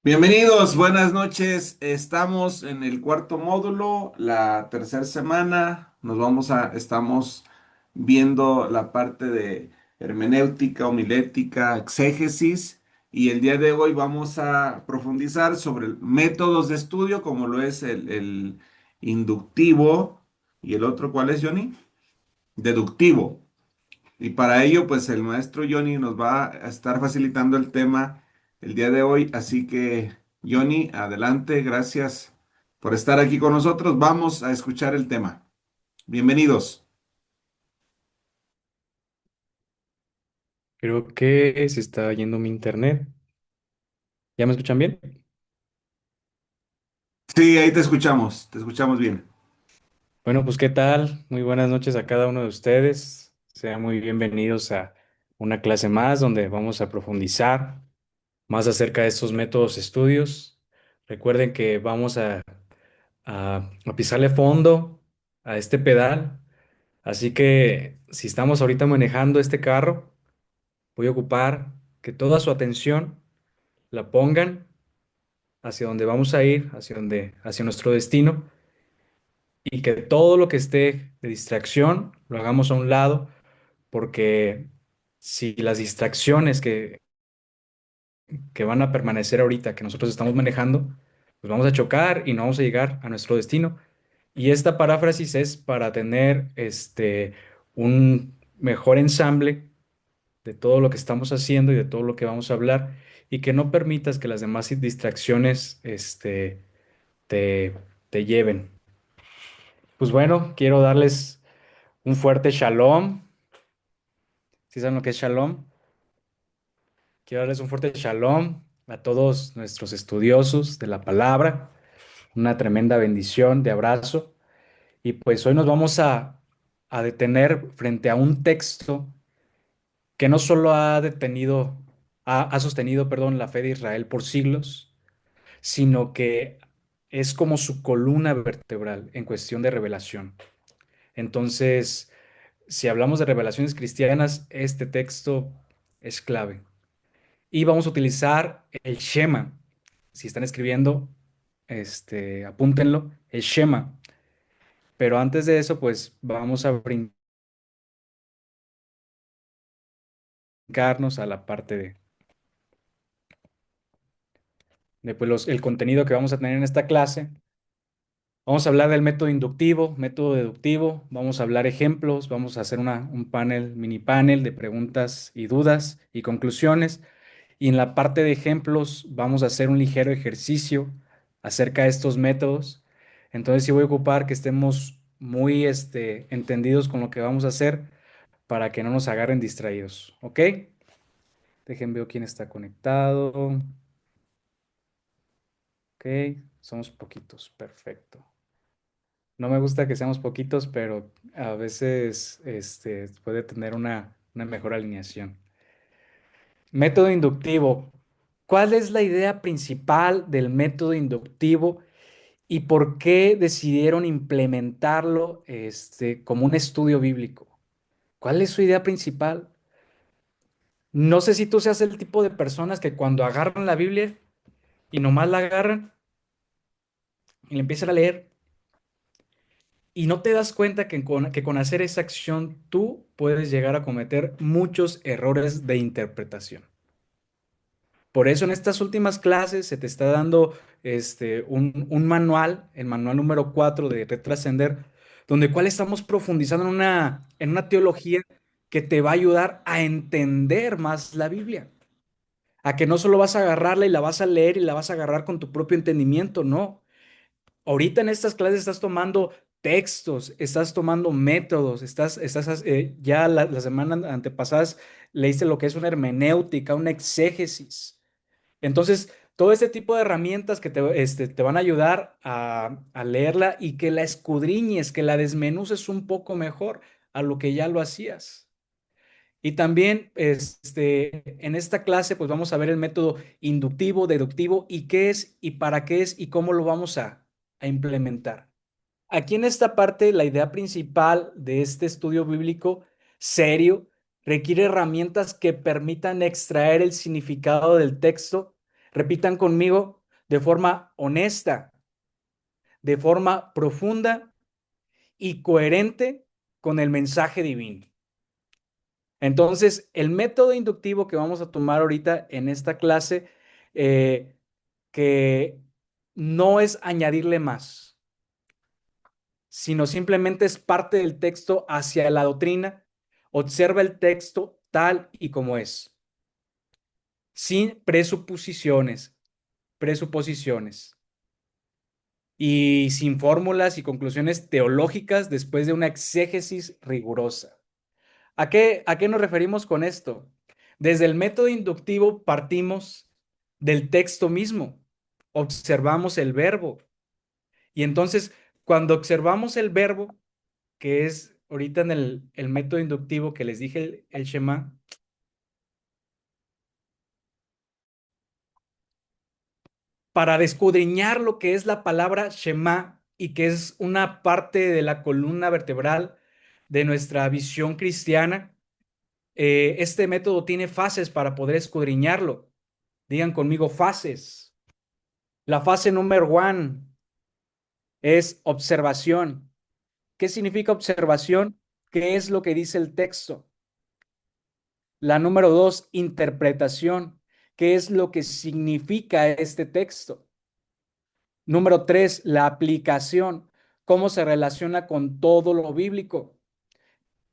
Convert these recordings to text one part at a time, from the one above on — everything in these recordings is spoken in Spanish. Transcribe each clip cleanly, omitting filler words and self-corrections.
Bienvenidos, buenas noches. Estamos en el cuarto módulo, la tercera semana. Estamos viendo la parte de hermenéutica, homilética, exégesis, y el día de hoy vamos a profundizar sobre métodos de estudio, como lo es el inductivo y el otro, ¿cuál es, Johnny? Deductivo. Y para ello, pues el maestro Johnny nos va a estar facilitando el tema el día de hoy. Así que, Johnny, adelante. Gracias por estar aquí con nosotros. Vamos a escuchar el tema. Bienvenidos. Creo que se está yendo mi internet. ¿Ya me escuchan bien? Sí, ahí te escuchamos bien. Bueno, pues ¿qué tal? Muy buenas noches a cada uno de ustedes. Sean muy bienvenidos a una clase más donde vamos a profundizar más acerca de estos métodos de estudios. Recuerden que vamos a pisarle fondo a este pedal. Así que si estamos ahorita manejando este carro, voy a ocupar que toda su atención la pongan hacia donde vamos a ir, hacia nuestro destino, y que todo lo que esté de distracción lo hagamos a un lado, porque si las distracciones que van a permanecer ahorita, que nosotros estamos manejando, pues vamos a chocar y no vamos a llegar a nuestro destino. Y esta paráfrasis es para tener un mejor ensamble de todo lo que estamos haciendo y de todo lo que vamos a hablar, y que no permitas que las demás distracciones te, te lleven. Pues bueno, quiero darles un fuerte shalom. ¿Sí saben lo que es shalom? Quiero darles un fuerte shalom a todos nuestros estudiosos de la palabra. Una tremenda bendición de abrazo. Y pues hoy nos vamos a detener frente a un texto que no solo ha sostenido, perdón, la fe de Israel por siglos, sino que es como su columna vertebral en cuestión de revelación. Entonces, si hablamos de revelaciones cristianas, este texto es clave. Y vamos a utilizar el Shema. Si están escribiendo, apúntenlo, el Shema. Pero antes de eso, pues vamos a brincarnos a la parte de pues, el contenido que vamos a tener en esta clase. Vamos a hablar del método inductivo, método deductivo, vamos a hablar ejemplos, vamos a hacer un panel, mini panel de preguntas y dudas y conclusiones. Y en la parte de ejemplos vamos a hacer un ligero ejercicio acerca de estos métodos. Entonces sí voy a ocupar que estemos muy entendidos con lo que vamos a hacer para que no nos agarren distraídos. ¿Ok? Dejen ver quién está conectado. Ok, somos poquitos. Perfecto. No me gusta que seamos poquitos, pero a veces puede tener una mejor alineación. Método inductivo. ¿Cuál es la idea principal del método inductivo y por qué decidieron implementarlo como un estudio bíblico? ¿Cuál es su idea principal? No sé si tú seas el tipo de personas que cuando agarran la Biblia y nomás la agarran y la empiezan a leer y no te das cuenta que con hacer esa acción tú puedes llegar a cometer muchos errores de interpretación. Por eso en estas últimas clases se te está dando un manual, el manual número 4 de Retrascender, donde cual estamos profundizando en una teología que te va a ayudar a entender más la Biblia. A que no solo vas a agarrarla y la vas a leer y la vas a agarrar con tu propio entendimiento, no. Ahorita en estas clases estás tomando textos, estás tomando métodos, ya la semana antepasadas leíste lo que es una hermenéutica, una exégesis. Entonces, todo este tipo de herramientas que te van a ayudar a leerla y que la escudriñes, que la desmenuces un poco mejor a lo que ya lo hacías. Y también en esta clase, pues vamos a ver el método inductivo, deductivo y qué es y para qué es y cómo lo vamos a implementar. Aquí en esta parte, la idea principal de este estudio bíblico serio requiere herramientas que permitan extraer el significado del texto, Repitan conmigo de forma honesta, de forma profunda y coherente con el mensaje divino. Entonces, el método inductivo que vamos a tomar ahorita en esta clase, eh, que no es añadirle más, sino simplemente es parte del texto hacia la doctrina. Observa el texto tal y como es, sin presuposiciones y sin fórmulas y conclusiones teológicas después de una exégesis rigurosa. ¿A qué nos referimos con esto? Desde el método inductivo partimos del texto mismo, observamos el verbo y entonces cuando observamos el verbo, que es ahorita en el método inductivo que les dije, el Shema, para descudriñar lo que es la palabra Shema y que es una parte de la columna vertebral de nuestra visión cristiana, este método tiene fases para poder escudriñarlo. Digan conmigo fases. La fase número one es observación. ¿Qué significa observación? ¿Qué es lo que dice el texto? La número dos, interpretación. ¿Qué es lo que significa este texto? Número tres, la aplicación. ¿Cómo se relaciona con todo lo bíblico?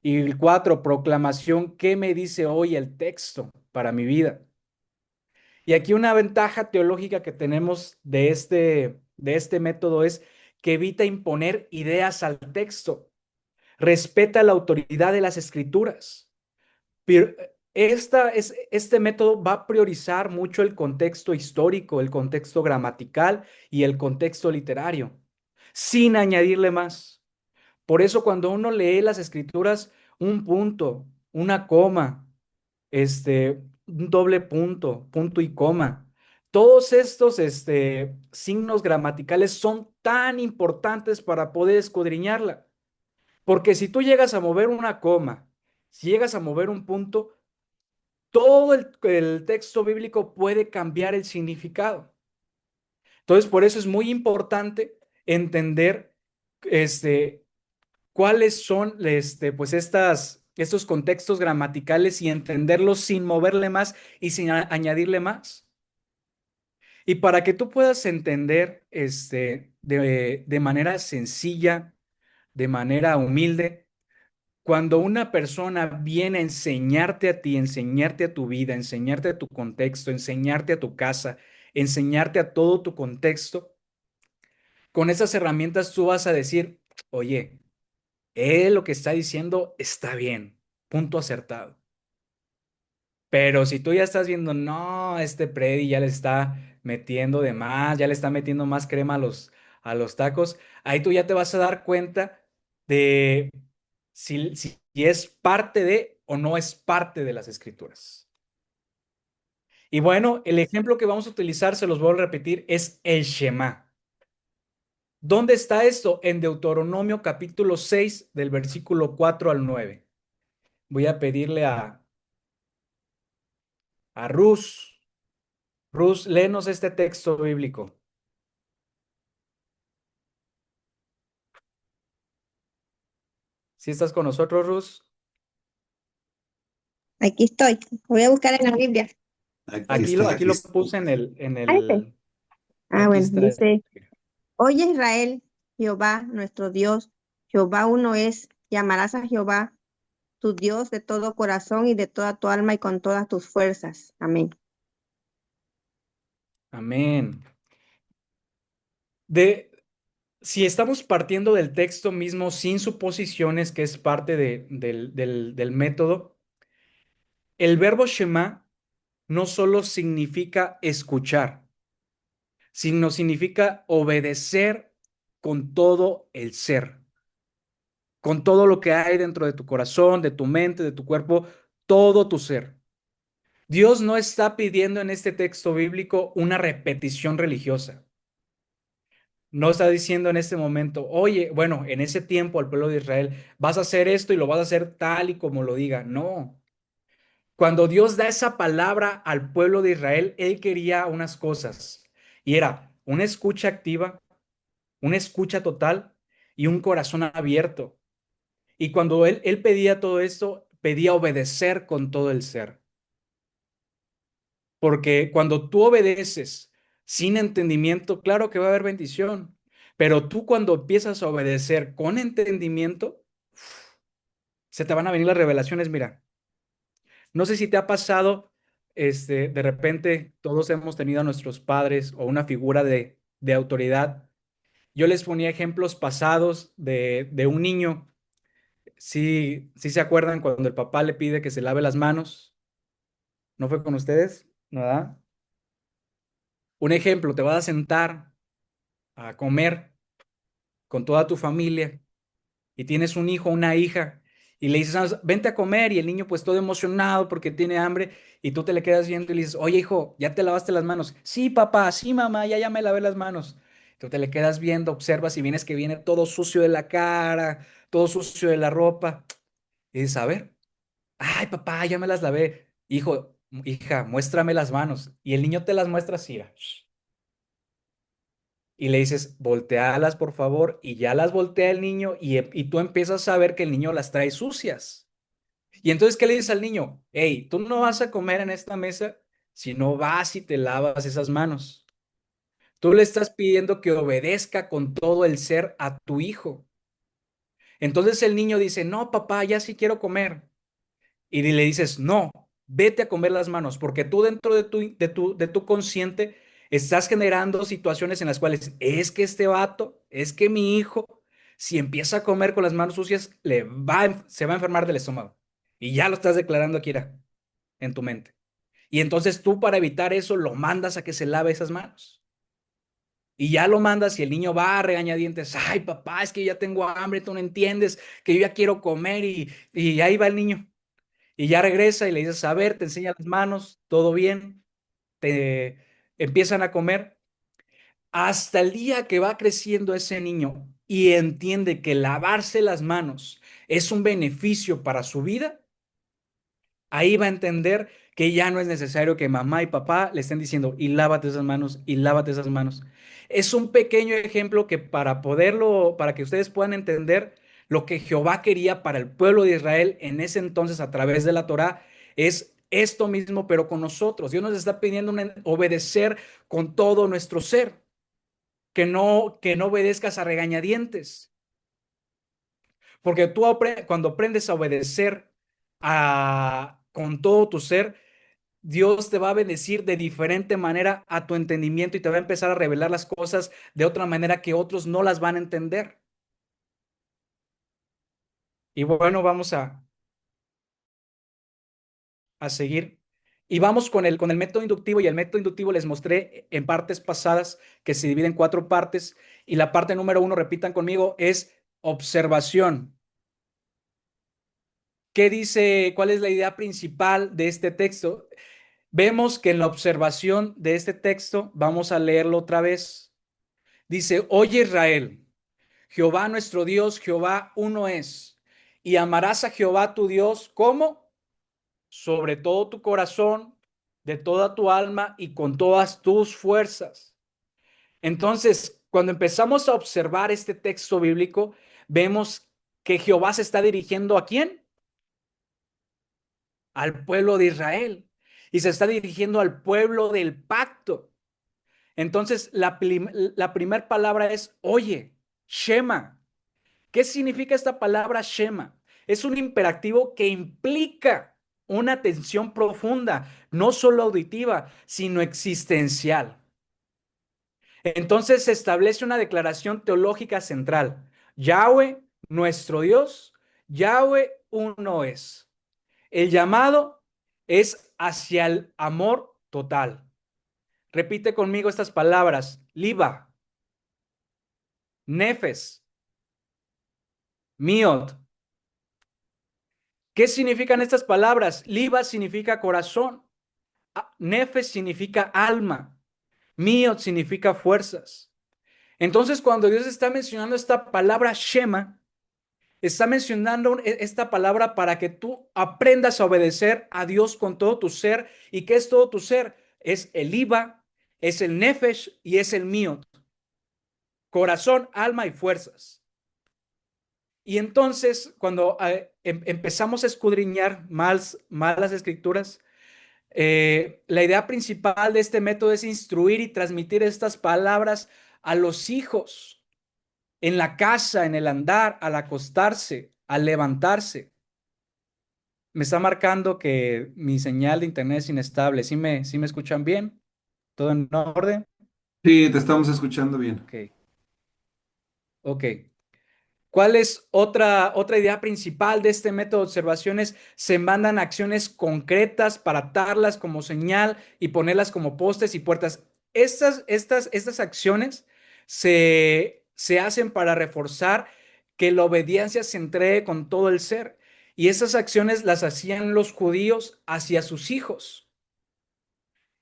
Y el cuatro, proclamación. ¿Qué me dice hoy el texto para mi vida? Y aquí una ventaja teológica que tenemos de este método es que evita imponer ideas al texto, respeta la autoridad de las escrituras. Pero este método va a priorizar mucho el contexto histórico, el contexto gramatical y el contexto literario, sin añadirle más. Por eso cuando uno lee las escrituras, un punto, una coma, un doble punto, punto y coma. Todos estos signos gramaticales son tan importantes para poder escudriñarla, porque si tú llegas a mover una coma, si llegas a mover un punto, todo el texto bíblico puede cambiar el significado. Entonces, por eso es muy importante entender este, cuáles son pues estos contextos gramaticales y entenderlos sin moverle más y sin añadirle más. Y para que tú puedas entender de manera sencilla, de manera humilde, cuando una persona viene a enseñarte a ti, enseñarte a tu vida, enseñarte a tu contexto, enseñarte a tu casa, enseñarte a todo tu contexto, con esas herramientas tú vas a decir, oye, él lo que está diciendo está bien, punto acertado. Pero si tú ya estás viendo, no, este Predi ya le está metiendo de más, ya le está metiendo más crema a los tacos, ahí tú ya te vas a dar cuenta de si es parte de o no es parte de las escrituras. Y bueno, el ejemplo que vamos a utilizar, se los voy a repetir, es el Shema. ¿Dónde está esto? En Deuteronomio capítulo 6 del versículo 4 al 9. Voy a pedirle a Rus. Rus, léenos este texto bíblico. ¿Sí estás con nosotros, Rus? Aquí estoy. Voy a buscar en la Biblia. Aquí Aquí está, lo, aquí aquí lo está. puse en el, en Ah, ese. el, Ah, aquí bueno, está. dice, oye Israel, Jehová, nuestro Dios, Jehová uno es, llamarás a Jehová, tu Dios, de todo corazón y de toda tu alma y con todas tus fuerzas. Amén. Amén. Si estamos partiendo del texto mismo sin suposiciones, que es parte del método, el verbo Shema no solo significa escuchar, sino significa obedecer con todo el ser, con todo lo que hay dentro de tu corazón, de tu mente, de tu cuerpo, todo tu ser. Dios no está pidiendo en este texto bíblico una repetición religiosa. No está diciendo en este momento, oye, bueno, en ese tiempo al pueblo de Israel, vas a hacer esto y lo vas a hacer tal y como lo diga. No. Cuando Dios da esa palabra al pueblo de Israel, Él quería unas cosas. Y era una escucha activa, una escucha total y un corazón abierto. Y cuando él pedía todo esto, pedía obedecer con todo el ser. Porque cuando tú obedeces sin entendimiento, claro que va a haber bendición. Pero tú cuando empiezas a obedecer con entendimiento, se te van a venir las revelaciones. Mira, no sé si te ha pasado, de repente todos hemos tenido a nuestros padres o una figura de autoridad. Yo les ponía ejemplos pasados de un niño. Sí, sí se acuerdan cuando el papá le pide que se lave las manos. ¿No fue con ustedes? ¿Verdad? Un ejemplo, te vas a sentar a comer con toda tu familia y tienes un hijo o una hija y le dices, "Ah, vente a comer", y el niño pues todo emocionado porque tiene hambre y tú te le quedas viendo y le dices, oye hijo, ¿ya te lavaste las manos? Sí, papá, sí, mamá, ya me lavé las manos. Tú te le quedas viendo, observas y vienes que viene todo sucio de la cara, todo sucio de la ropa. Y dices, a ver, ay papá, ya me las lavé. Hijo, hija, muéstrame las manos. Y el niño te las muestra así, mira, y le dices, voltealas por favor, y ya las voltea el niño y tú empiezas a ver que el niño las trae sucias. Y entonces, ¿qué le dices al niño? Hey, tú no vas a comer en esta mesa si no vas y te lavas esas manos. Tú le estás pidiendo que obedezca con todo el ser a tu hijo. Entonces el niño dice, no, papá, ya sí quiero comer. Y le dices, no, vete a comer las manos, porque tú dentro de tu consciente estás generando situaciones en las cuales es que este vato, es que mi hijo, si empieza a comer con las manos sucias, se va a enfermar del estómago. Y ya lo estás declarando aquí en tu mente. Y entonces tú para evitar eso lo mandas a que se lave esas manos. Y ya lo mandas y el niño va a regañadientes, ay papá, es que ya tengo hambre, tú no entiendes que yo ya quiero comer y ahí va el niño. Y ya regresa y le dices, a ver, te enseña las manos, todo bien, te empiezan a comer. Hasta el día que va creciendo ese niño y entiende que lavarse las manos es un beneficio para su vida, ahí va a entender que ya no es necesario que mamá y papá le estén diciendo, y lávate esas manos, y lávate esas manos. Es un pequeño ejemplo que para que ustedes puedan entender lo que Jehová quería para el pueblo de Israel en ese entonces a través de la Torá, es esto mismo, pero con nosotros. Dios nos está pidiendo obedecer con todo nuestro ser, que no obedezcas a regañadientes, porque tú cuando aprendes a obedecer con todo tu ser, Dios te va a bendecir de diferente manera a tu entendimiento y te va a empezar a revelar las cosas de otra manera que otros no las van a entender. Y bueno, vamos a seguir. Y vamos con el método inductivo. Y el método inductivo les mostré en partes pasadas que se divide en 4 partes. Y la parte número 1, repitan conmigo, es observación. ¿Qué dice? ¿Cuál es la idea principal de este texto? Vemos que en la observación de este texto, vamos a leerlo otra vez. Dice, oye Israel, Jehová nuestro Dios, Jehová uno es. Y amarás a Jehová tu Dios, ¿cómo? Sobre todo tu corazón, de toda tu alma y con todas tus fuerzas. Entonces, cuando empezamos a observar este texto bíblico, vemos que Jehová se está dirigiendo ¿a quién? Al pueblo de Israel. Y se está dirigiendo al pueblo del pacto. Entonces, la primera palabra es oye, Shema. ¿Qué significa esta palabra Shema? Es un imperativo que implica una atención profunda, no solo auditiva, sino existencial. Entonces se establece una declaración teológica central. Yahweh, nuestro Dios, Yahweh uno es. El llamado es hacia el amor total. Repite conmigo estas palabras. Liba, Nefes, Miot. ¿Qué significan estas palabras? Liba significa corazón, Nefes significa alma, Miot significa fuerzas. Entonces, cuando Dios está mencionando esta palabra Shema, Está mencionando esta palabra para que tú aprendas a obedecer a Dios con todo tu ser. ¿Y qué es todo tu ser? Es el Iba, es el Nefesh y es el mío. Corazón, alma y fuerzas. Y entonces, cuando empezamos a escudriñar más las escrituras, la idea principal de este método es instruir y transmitir estas palabras a los hijos en la casa, en el andar, al acostarse, al levantarse. Me está marcando que mi señal de internet es inestable. Sí me escuchan bien? ¿Todo en orden? Sí, te estamos escuchando bien. Ok, ok. ¿Cuál es otra idea principal de este método de observaciones? Se mandan acciones concretas para atarlas como señal y ponerlas como postes y puertas. Estas acciones se hacen para reforzar que la obediencia se entregue con todo el ser. Y esas acciones las hacían los judíos hacia sus hijos.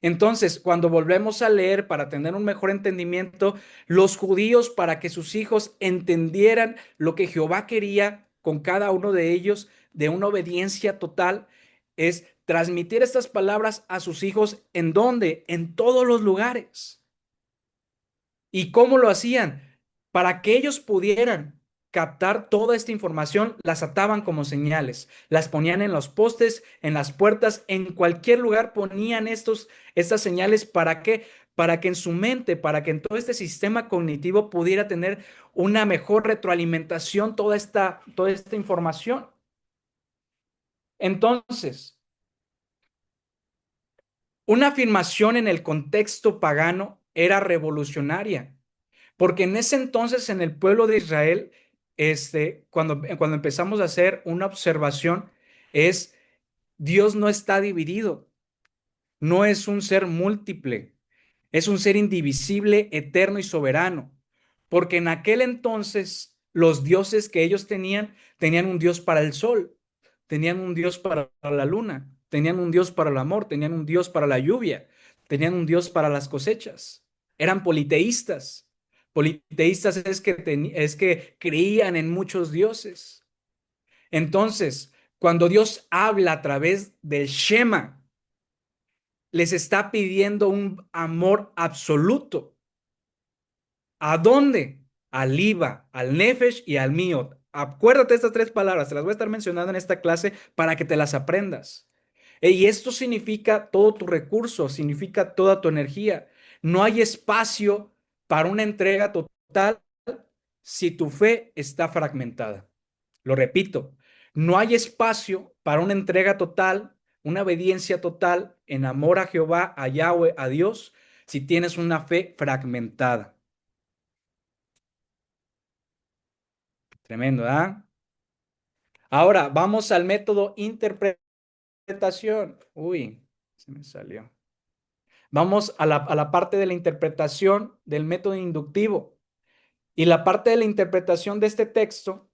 Entonces, cuando volvemos a leer para tener un mejor entendimiento, los judíos, para que sus hijos entendieran lo que Jehová quería con cada uno de ellos, de una obediencia total, es transmitir estas palabras a sus hijos. ¿En dónde? En todos los lugares. ¿Y cómo lo hacían? Para que ellos pudieran captar toda esta información, las ataban como señales, las ponían en los postes, en las puertas, en cualquier lugar ponían estas señales. ¿Para qué? Para que en su mente, para que en todo este sistema cognitivo pudiera tener una mejor retroalimentación toda esta información. Entonces, una afirmación en el contexto pagano era revolucionaria. Porque en ese entonces en el pueblo de Israel, cuando empezamos a hacer una observación, es Dios no está dividido, no es un ser múltiple, es un ser indivisible, eterno y soberano. Porque en aquel entonces los dioses que ellos tenían un dios para el sol, tenían un dios para la luna, tenían un dios para el amor, tenían un dios para la lluvia, tenían un dios para las cosechas. Eran politeístas. Politeístas es que creían en muchos dioses. Entonces, cuando Dios habla a través del Shema, les está pidiendo un amor absoluto. ¿A dónde? Al Iba, al Nefesh y al mío. Acuérdate de estas tres palabras, te las voy a estar mencionando en esta clase para que te las aprendas. Y esto significa todo tu recurso, significa toda tu energía. No hay espacio para una entrega total si tu fe está fragmentada. Lo repito, no hay espacio para una entrega total, una obediencia total en amor a Jehová, a Yahweh, a Dios, si tienes una fe fragmentada. Tremendo, ¿ah? Ahora vamos al método interpretación. Uy, se me salió. Vamos a la parte de la interpretación del método inductivo. Y la parte de la interpretación de este texto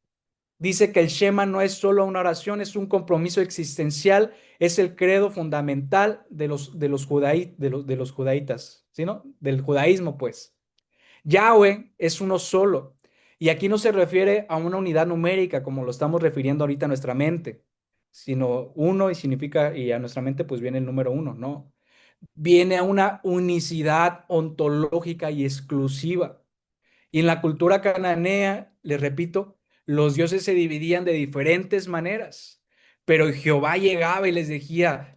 dice que el Shema no es solo una oración, es un compromiso existencial, es el credo fundamental de los judaítas, ¿sí, no? Del judaísmo, pues. Yahweh es uno solo. Y aquí no se refiere a una unidad numérica como lo estamos refiriendo ahorita a nuestra mente, sino uno y significa, y a nuestra mente pues viene el número uno, no. Viene a una unicidad ontológica y exclusiva. Y en la cultura cananea, les repito, los dioses se dividían de diferentes maneras, pero Jehová llegaba y les decía,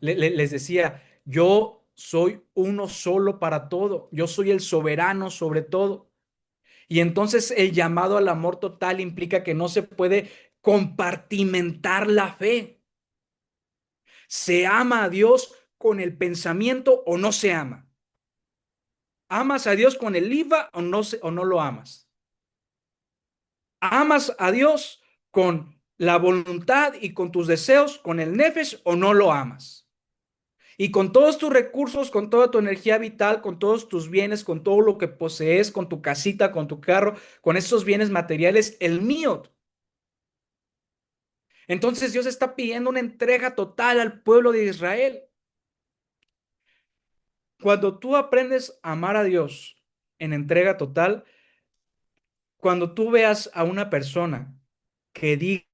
yo soy uno solo para todo, yo soy el soberano sobre todo. Y entonces el llamado al amor total implica que no se puede compartimentar la fe. ¿Se ama a Dios con el pensamiento o no se ama? ¿Amas a Dios con el IVA o no lo amas? ¿Amas a Dios con la voluntad y con tus deseos, con el nefesh o no lo amas? Y con todos tus recursos, con toda tu energía vital, con todos tus bienes, con todo lo que posees, con tu casita, con tu carro, con esos bienes materiales, el mío. Entonces Dios está pidiendo una entrega total al pueblo de Israel. Cuando tú aprendes a amar a Dios en entrega total, cuando tú veas a una persona que diga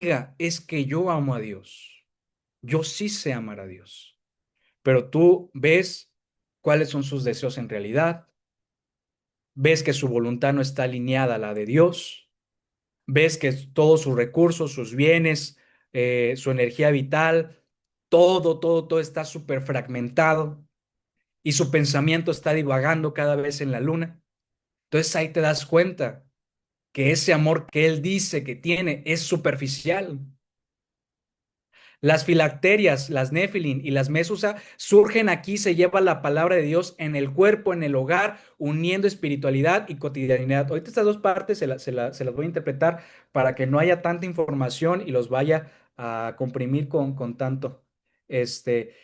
es que yo amo a Dios. Yo sí sé amar a Dios. Pero tú ves cuáles son sus deseos en realidad, ves que su voluntad no está alineada a la de Dios, ves que todos sus recursos, sus bienes, su energía vital, todo está súper fragmentado y su pensamiento está divagando cada vez en la luna. Entonces ahí te das cuenta que ese amor que él dice que tiene es superficial. Las filacterias, las Nephilim y las Mesusa surgen aquí, se lleva la palabra de Dios en el cuerpo, en el hogar, uniendo espiritualidad y cotidianidad. Ahorita estas dos partes se las voy a interpretar para que no haya tanta información y los vaya a comprimir con tanto. Este,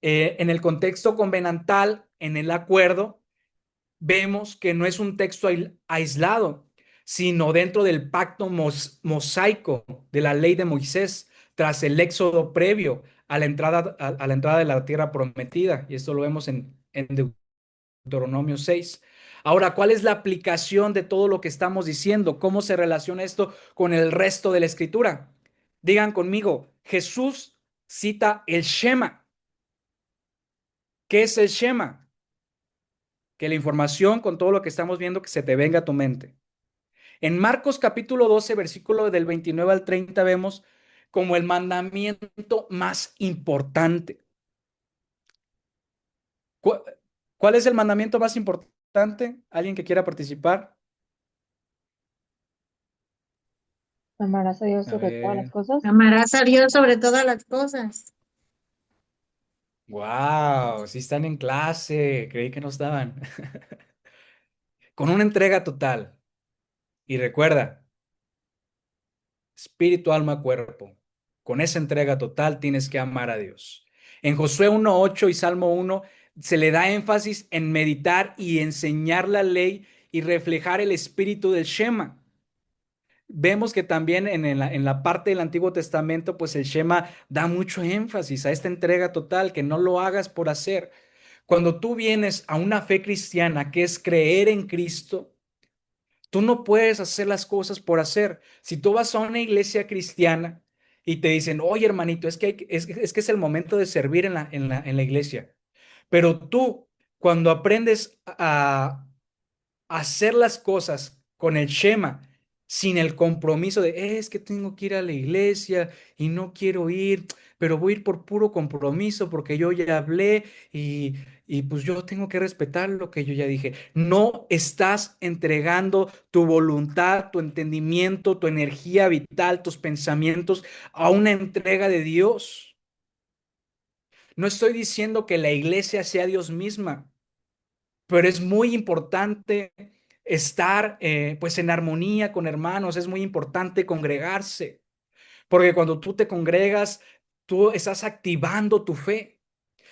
en el contexto convenantal, en el acuerdo, vemos que no es un texto aislado, sino dentro del pacto mosaico de la ley de Moisés, tras el éxodo previo a la entrada de la tierra prometida. Y esto lo vemos en Deuteronomio 6. Ahora, ¿cuál es la aplicación de todo lo que estamos diciendo? ¿Cómo se relaciona esto con el resto de la escritura? Digan conmigo, Jesús cita el Shema. ¿Qué es el Shema? Que la información con todo lo que estamos viendo que se te venga a tu mente. En Marcos capítulo 12, versículo del 29 al 30 vemos como el mandamiento más importante. ¿Cu- ¿Cuál es el mandamiento más importante? ¿Alguien que quiera participar? Amarás a Dios A sobre todas las ver. cosas. Amarás a Dios sobre todas las cosas. Wow, sí están en clase. Creí que no estaban. Con una entrega total. Y recuerda, espíritu, alma, cuerpo. Con esa entrega total tienes que amar a Dios. En Josué 1:8 y Salmo 1 se le da énfasis en meditar y enseñar la ley y reflejar el espíritu del Shema. Vemos que también en la parte del Antiguo Testamento, pues el Shema da mucho énfasis a esta entrega total, que no lo hagas por hacer. Cuando tú vienes a una fe cristiana, que es creer en Cristo, tú no puedes hacer las cosas por hacer. Si tú vas a una iglesia cristiana y te dicen, oye hermanito, es que es el momento de servir en la iglesia, pero tú cuando aprendes a hacer las cosas con el Shema, sin el compromiso de, es que tengo que ir a la iglesia y no quiero ir, pero voy a ir por puro compromiso porque yo ya hablé y pues yo tengo que respetar lo que yo ya dije. No estás entregando tu voluntad, tu entendimiento, tu energía vital, tus pensamientos a una entrega de Dios. No estoy diciendo que la iglesia sea Dios misma, pero es muy importante estar pues en armonía con hermanos, es muy importante congregarse, porque cuando tú te congregas, tú estás activando tu fe.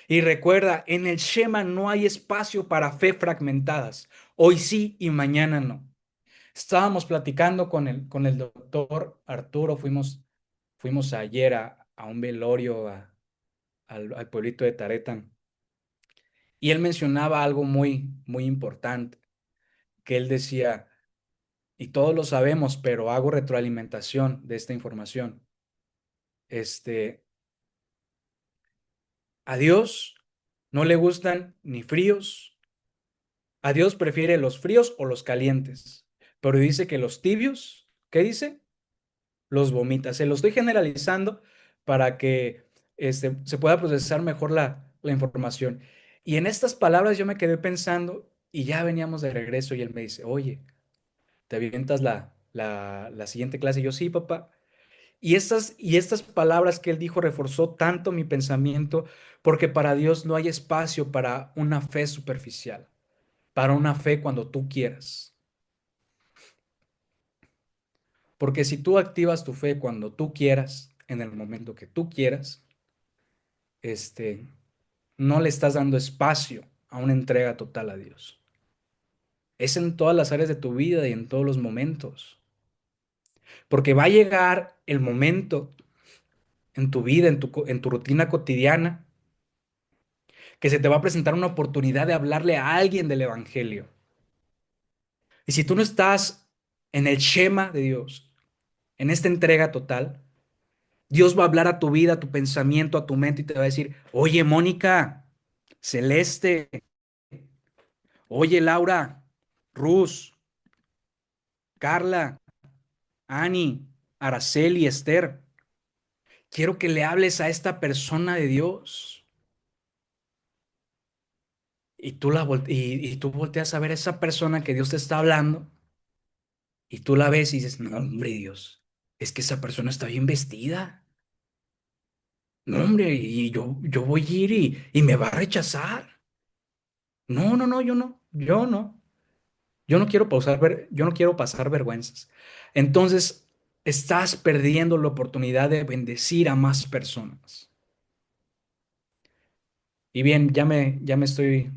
Y recuerda, en el Shema no hay espacio para fe fragmentadas. Hoy sí y mañana no. Estábamos platicando con el doctor Arturo, fuimos ayer a un velorio al pueblito de Taretan, y él mencionaba algo muy, muy importante, que él decía, y todos lo sabemos, pero hago retroalimentación de esta información. Este, a Dios no le gustan ni fríos, a Dios prefiere los fríos o los calientes, pero dice que los tibios, ¿qué dice? Los vomita. Se lo estoy generalizando para que se pueda procesar mejor la información. Y en estas palabras yo me quedé pensando y ya veníamos de regreso y él me dice, oye, ¿te avientas la siguiente clase? Y yo, sí, papá. Y estas palabras que él dijo reforzó tanto mi pensamiento, porque para Dios no hay espacio para una fe superficial, para una fe cuando tú quieras. Porque si tú activas tu fe cuando tú quieras, en el momento que tú quieras, este, no le estás dando espacio a una entrega total a Dios. Es en todas las áreas de tu vida y en todos los momentos. Porque va a llegar el momento en tu vida, en tu rutina cotidiana, que se te va a presentar una oportunidad de hablarle a alguien del Evangelio. Y si tú no estás en el Shema de Dios, en esta entrega total, Dios va a hablar a tu vida, a tu pensamiento, a tu mente y te va a decir, oye, Mónica, Celeste, oye, Laura, Ruz, Carla, Ani, Araceli, Esther, quiero que le hables a esta persona de Dios. Y y tú volteas a ver a esa persona que Dios te está hablando y tú la ves y dices, no, hombre, Dios, es que esa persona está bien vestida. No, hombre, y yo voy a ir y me va a rechazar. No, no, no, yo no, yo no. Yo no quiero pasar vergüenzas. Entonces, estás perdiendo la oportunidad de bendecir a más personas. Y bien, ya me estoy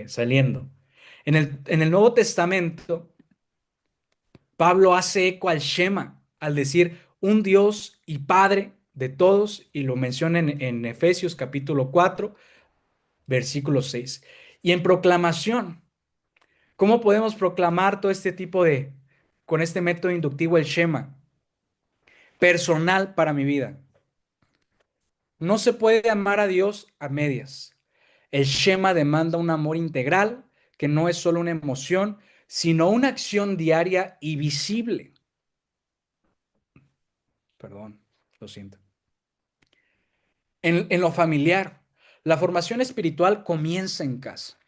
saliendo. En el Nuevo Testamento, Pablo hace eco al Shema, al decir un Dios y Padre de todos, y lo menciona en Efesios capítulo 4 versículo 6. Y en proclamación, ¿cómo podemos proclamar todo este tipo con este método inductivo, el Shema? Personal para mi vida. No se puede amar a Dios a medias. El Shema demanda un amor integral que no es solo una emoción, sino una acción diaria y visible. Perdón, lo siento. En lo familiar, la formación espiritual comienza en casa.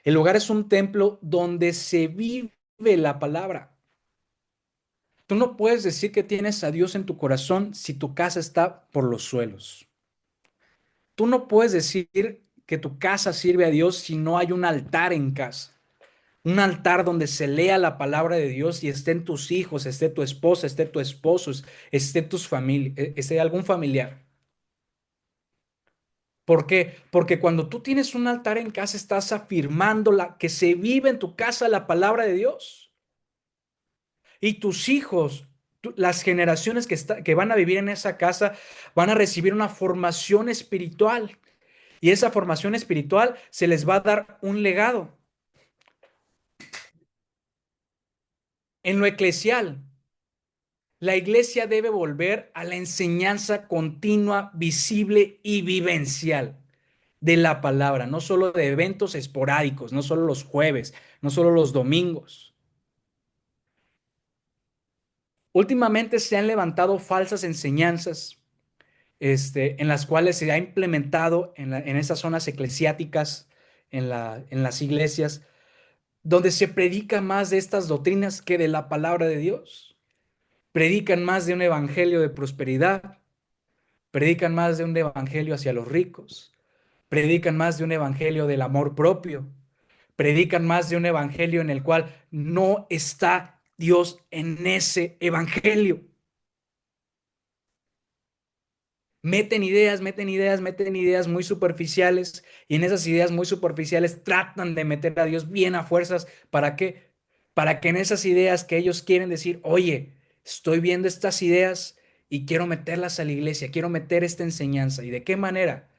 El hogar es un templo donde se vive la palabra. Tú no puedes decir que tienes a Dios en tu corazón si tu casa está por los suelos. Tú no puedes decir que tu casa sirve a Dios si no hay un altar en casa. Un altar donde se lea la palabra de Dios y estén tus hijos, esté tu esposa, esté tu esposo, esté tus familia, esté algún familiar. ¿Por qué? Porque cuando tú tienes un altar en casa estás afirmando que se vive en tu casa la palabra de Dios. Y tus hijos, las generaciones que van a vivir en esa casa, van a recibir una formación espiritual. Y esa formación espiritual se les va a dar un legado. En lo eclesial, la iglesia debe volver a la enseñanza continua, visible y vivencial de la palabra, no solo de eventos esporádicos, no solo los jueves, no solo los domingos. Últimamente se han levantado falsas enseñanzas, en las cuales se ha implementado en esas zonas eclesiásticas, en las iglesias, donde se predica más de estas doctrinas que de la palabra de Dios. Predican más de un evangelio de prosperidad, predican más de un evangelio hacia los ricos, predican más de un evangelio del amor propio, predican más de un evangelio en el cual no está Dios en ese evangelio. Meten ideas muy superficiales y en esas ideas muy superficiales tratan de meter a Dios bien a fuerzas. ¿Para qué? Para que en esas ideas que ellos quieren decir, oye, estoy viendo estas ideas y quiero meterlas a la iglesia, quiero meter esta enseñanza. ¿Y de qué manera?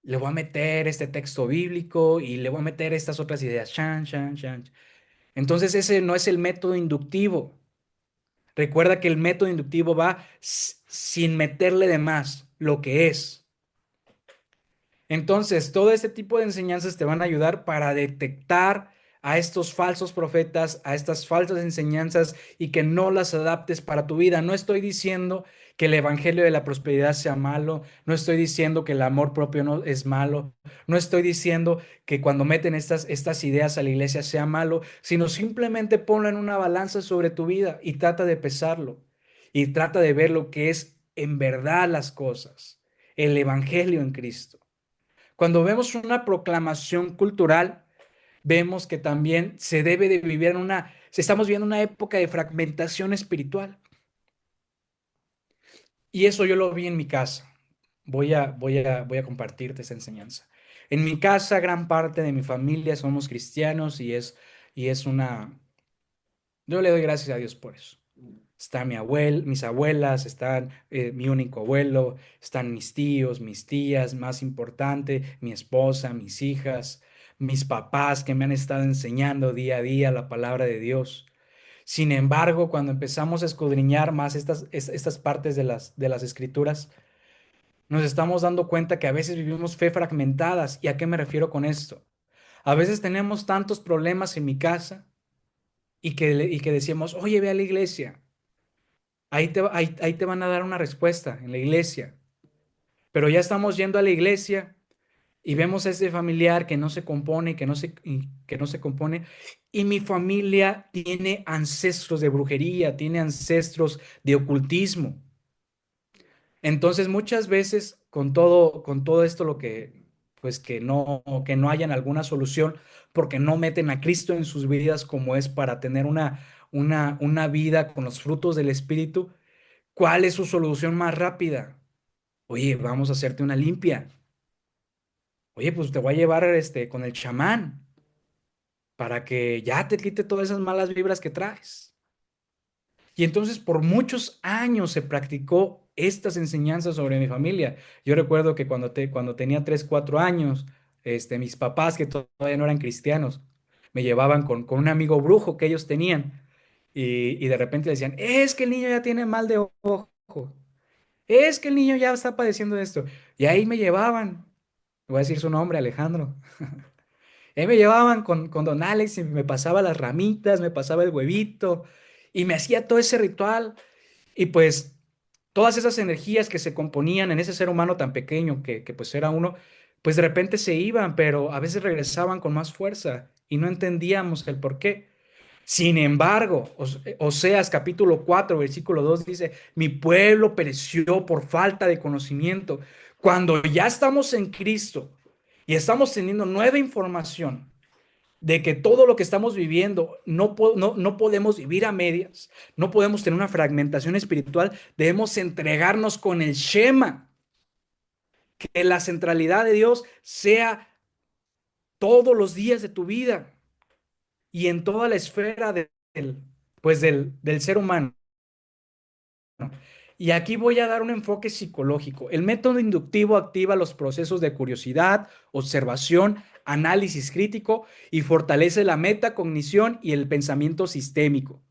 Le voy a meter este texto bíblico y le voy a meter estas otras ideas. Chan, chan, chan. Entonces ese no es el método inductivo. Recuerda que el método inductivo va sin meterle de más lo que es. Entonces, todo este tipo de enseñanzas te van a ayudar para detectar a estos falsos profetas, a estas falsas enseñanzas y que no las adaptes para tu vida. No estoy diciendo que el evangelio de la prosperidad sea malo, no estoy diciendo que el amor propio no es malo, no estoy diciendo que cuando meten estas ideas a la iglesia sea malo, sino simplemente ponlo en una balanza sobre tu vida y trata de pesarlo y trata de ver lo que es en verdad las cosas, el evangelio en Cristo. Cuando vemos una proclamación cultural, vemos que también se debe de vivir estamos viviendo una época de fragmentación espiritual. Y eso yo lo vi en mi casa. Voy a compartirte esa enseñanza. En mi casa, gran parte de mi familia somos cristianos y es yo le doy gracias a Dios por eso. Está mis abuelas, están mi único abuelo, están mis tíos, mis tías, más importante, mi esposa, mis hijas, mis papás que me han estado enseñando día a día la palabra de Dios. Sin embargo, cuando empezamos a escudriñar más estas partes de las escrituras, nos estamos dando cuenta que a veces vivimos fe fragmentadas. ¿Y a qué me refiero con esto? A veces tenemos tantos problemas en mi casa y que decimos, oye, ve a la iglesia, ahí te van a dar una respuesta en la iglesia. Pero ya estamos yendo a la iglesia y vemos a ese familiar que no se compone, que no se compone, y mi familia tiene ancestros de brujería, tiene ancestros de ocultismo. Entonces, muchas veces con todo esto lo que pues que no hayan alguna solución porque no meten a Cristo en sus vidas como es para tener una vida con los frutos del Espíritu. ¿Cuál es su solución más rápida? Oye, vamos a hacerte una limpia. Oye, pues te voy a llevar con el chamán para que ya te quite todas esas malas vibras que traes. Y entonces por muchos años se practicó estas enseñanzas sobre mi familia. Yo recuerdo que cuando tenía 3 4 años, mis papás, que todavía no eran cristianos, me llevaban con un amigo brujo que ellos tenían. Y de repente decían, es que el niño ya tiene mal de ojo, es que el niño ya está padeciendo de esto. Y ahí me llevaban, voy a decir su nombre, Alejandro. Ahí me llevaban con don Alex y me pasaba las ramitas, me pasaba el huevito y me hacía todo ese ritual. Y pues todas esas energías que se componían en ese ser humano tan pequeño que pues era uno, pues de repente se iban, pero a veces regresaban con más fuerza y no entendíamos el por qué. Sin embargo, Oseas capítulo 4 versículo 2 dice, mi pueblo pereció por falta de conocimiento. Cuando ya estamos en Cristo y estamos teniendo nueva información, de que todo lo que estamos viviendo no podemos vivir a medias, no podemos tener una fragmentación espiritual, debemos entregarnos con el Shema, que la centralidad de Dios sea todos los días de tu vida y en toda la esfera del ser humano. Y aquí voy a dar un enfoque psicológico. El método inductivo activa los procesos de curiosidad, observación, análisis crítico y fortalece la metacognición y el pensamiento sistémico.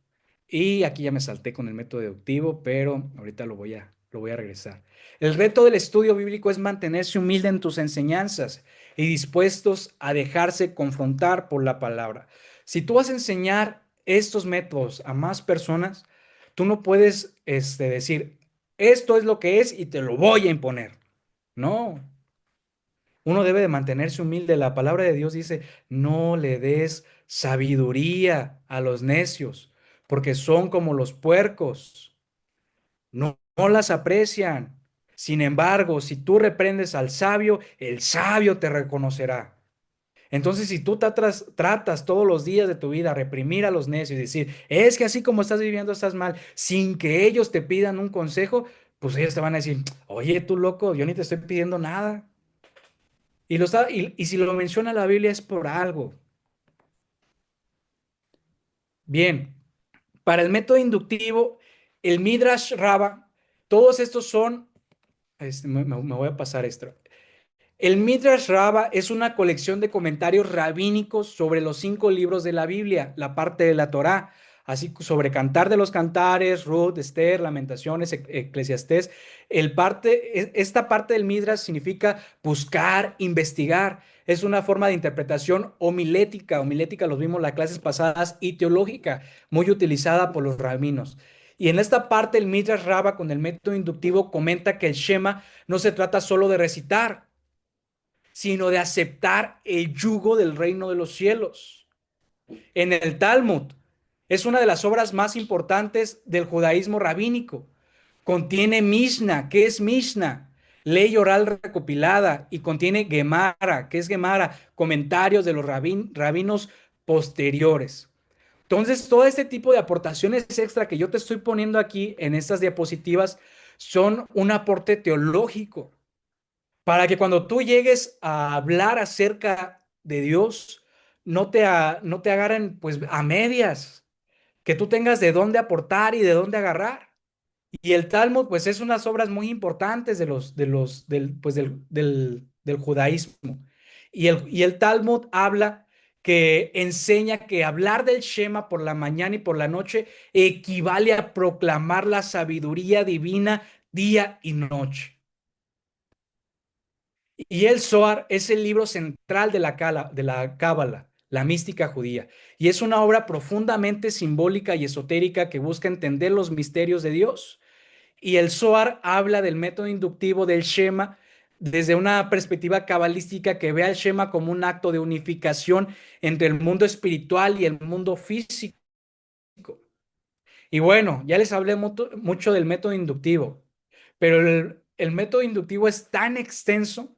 Y aquí ya me salté con el método deductivo, pero ahorita lo voy a regresar. El reto del estudio bíblico es mantenerse humilde en tus enseñanzas y dispuestos a dejarse confrontar por la palabra. Si tú vas a enseñar estos métodos a más personas, tú no puedes decir, esto es lo que es y te lo voy a imponer. No, uno debe de mantenerse humilde. La palabra de Dios dice, no le des sabiduría a los necios, porque son como los puercos, no las aprecian. Sin embargo, si tú reprendes al sabio, el sabio te reconocerá. Entonces, si tú tratas todos los días de tu vida reprimir a los necios y decir, es que así como estás viviendo estás mal, sin que ellos te pidan un consejo, pues ellos te van a decir, oye, tú loco, yo ni te estoy pidiendo nada. Y si lo menciona la Biblia es por algo. Bien, para el método inductivo, el Midrash Rabbah, todos estos son, me voy a pasar esto. El Midrash Rabbah es una colección de comentarios rabínicos sobre los 5 libros de la Biblia, la parte de la Torá, así sobre Cantar de los Cantares, Ruth, Esther, Lamentaciones, Eclesiastés. Esta parte del Midrash significa buscar, investigar. Es una forma de interpretación homilética. Homilética los vimos en las clases pasadas y teológica, muy utilizada por los rabinos. Y en esta parte el Midrash Rabbah con el método inductivo comenta que el Shema no se trata solo de recitar, sino de aceptar el yugo del reino de los cielos. En el Talmud es una de las obras más importantes del judaísmo rabínico. Contiene Mishnah. ¿Qué es Mishnah? Ley oral recopilada, y contiene Gemara. ¿Qué es Gemara? Comentarios de los rabinos posteriores. Entonces, todo este tipo de aportaciones extra que yo te estoy poniendo aquí en estas diapositivas son un aporte teológico para que cuando tú llegues a hablar acerca de Dios, no te agarren pues a medias, que tú tengas de dónde aportar y de dónde agarrar. Y el Talmud pues es unas obras muy importantes del judaísmo. Y el Talmud habla que enseña que hablar del Shema por la mañana y por la noche equivale a proclamar la sabiduría divina día y noche. Y el Zohar es el libro central de la Cábala, la mística judía, y es una obra profundamente simbólica y esotérica que busca entender los misterios de Dios. Y el Zohar habla del método inductivo del Shema desde una perspectiva cabalística que ve al Shema como un acto de unificación entre el mundo espiritual y el mundo físico. Y bueno, ya les hablé mucho del método inductivo, pero el método inductivo es tan extenso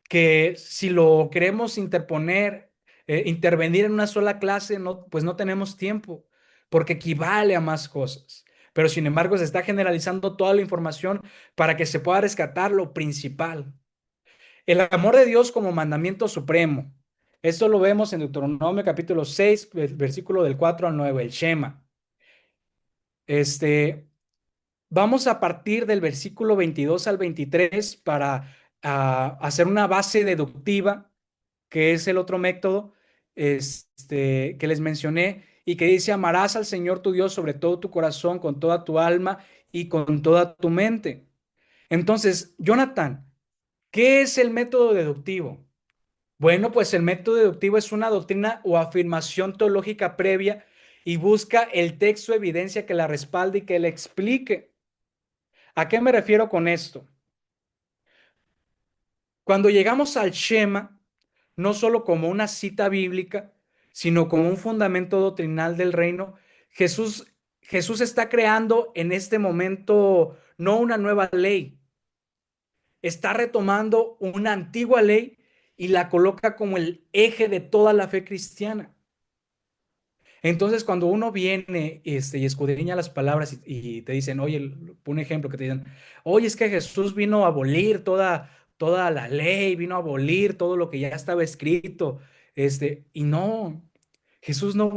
que si lo queremos intervenir en una sola clase, no, pues no tenemos tiempo, porque equivale a más cosas. Pero sin embargo, se está generalizando toda la información para que se pueda rescatar lo principal. El amor de Dios como mandamiento supremo. Esto lo vemos en Deuteronomio capítulo 6, versículo del 4 al 9, el Shema. Este, Vamos a partir del versículo 22 al 23 para hacer una base deductiva, que es el otro método que les mencioné, y que dice: amarás al Señor tu Dios sobre todo tu corazón, con toda tu alma y con toda tu mente. Entonces, Jonathan, ¿qué es el método deductivo? Bueno, pues el método deductivo es una doctrina o afirmación teológica previa y busca el texto evidencia que la respalde y que la explique. ¿A qué me refiero con esto? Cuando llegamos al Shema, no solo como una cita bíblica, sino como un fundamento doctrinal del reino, Jesús, Jesús está creando en este momento no una nueva ley, está retomando una antigua ley y la coloca como el eje de toda la fe cristiana. Entonces, cuando uno viene y escudriña las palabras y te dicen, oye, un ejemplo que te dicen, oye, es que Jesús vino a abolir toda la ley, vino a abolir todo lo que ya estaba escrito, y no, Jesús no,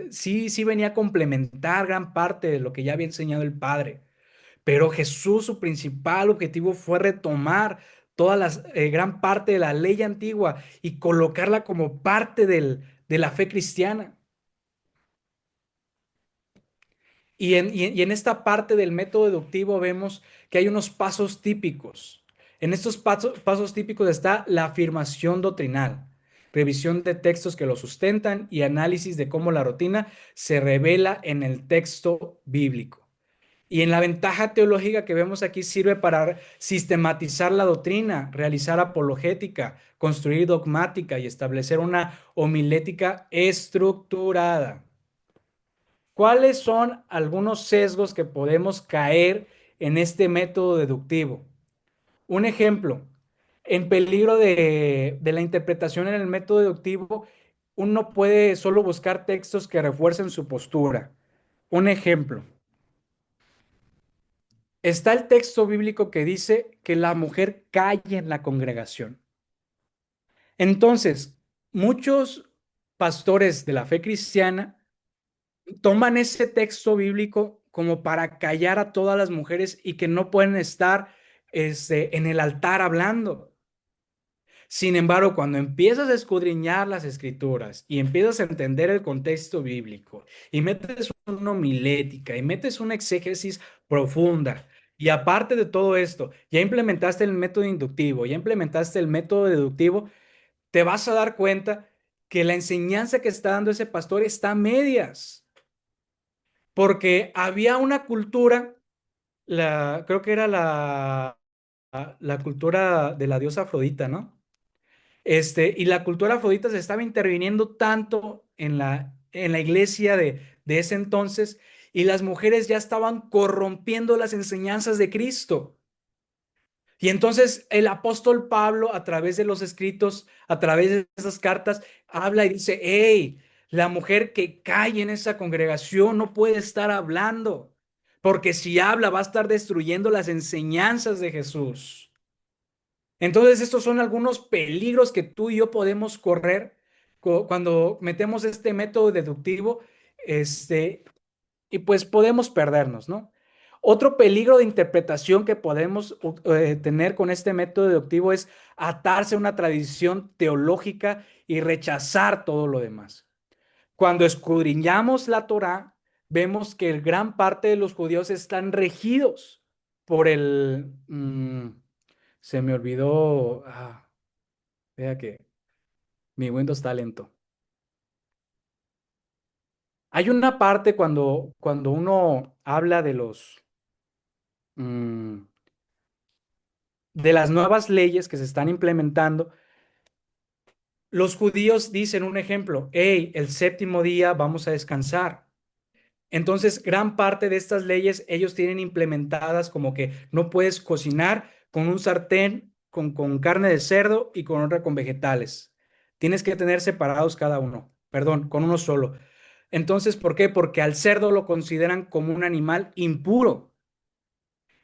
sí venía a complementar gran parte de lo que ya había enseñado el Padre, pero Jesús, su principal objetivo fue retomar gran parte de la ley antigua y colocarla como parte de la fe cristiana. Y en esta parte del método deductivo vemos que hay unos pasos típicos. En estos pasos típicos está la afirmación doctrinal, revisión de textos que lo sustentan y análisis de cómo la rutina se revela en el texto bíblico. Y en la ventaja teológica que vemos aquí sirve para sistematizar la doctrina, realizar apologética, construir dogmática y establecer una homilética estructurada. ¿Cuáles son algunos sesgos que podemos caer en este método deductivo? Un ejemplo, en peligro de la interpretación en el método deductivo, uno puede solo buscar textos que refuercen su postura. Un ejemplo, está el texto bíblico que dice que la mujer calle en la congregación. Entonces, muchos pastores de la fe cristiana toman ese texto bíblico como para callar a todas las mujeres y que no pueden estar en el altar hablando. Sin embargo, cuando empiezas a escudriñar las escrituras y empiezas a entender el contexto bíblico y metes una homilética y metes una exégesis profunda, y aparte de todo esto, ya implementaste el método inductivo, ya implementaste el método deductivo, te vas a dar cuenta que la enseñanza que está dando ese pastor está a medias, porque había una cultura, creo que era la cultura de la diosa Afrodita, ¿no? Y la cultura afrodita se estaba interviniendo tanto en la iglesia de ese entonces, y las mujeres ya estaban corrompiendo las enseñanzas de Cristo. Y entonces el apóstol Pablo, a través de los escritos, a través de esas cartas, habla y dice: hey, la mujer que cae en esa congregación no puede estar hablando, porque si habla va a estar destruyendo las enseñanzas de Jesús. Entonces, estos son algunos peligros que tú y yo podemos correr cuando metemos este método deductivo, y pues podemos perdernos, ¿no? Otro peligro de interpretación que podemos tener con este método deductivo es atarse a una tradición teológica y rechazar todo lo demás. Cuando escudriñamos la Torá, vemos que gran parte de los judíos están regidos por se me olvidó, vea que mi Windows está lento. Hay una parte cuando uno habla mm, de las nuevas leyes que se están implementando. Los judíos dicen un ejemplo: hey, el séptimo día vamos a descansar. Entonces, gran parte de estas leyes ellos tienen implementadas como que no puedes cocinar con un sartén con carne de cerdo y con otra con vegetales. Tienes que tener separados cada uno, perdón, con uno solo. Entonces, ¿por qué? Porque al cerdo lo consideran como un animal impuro.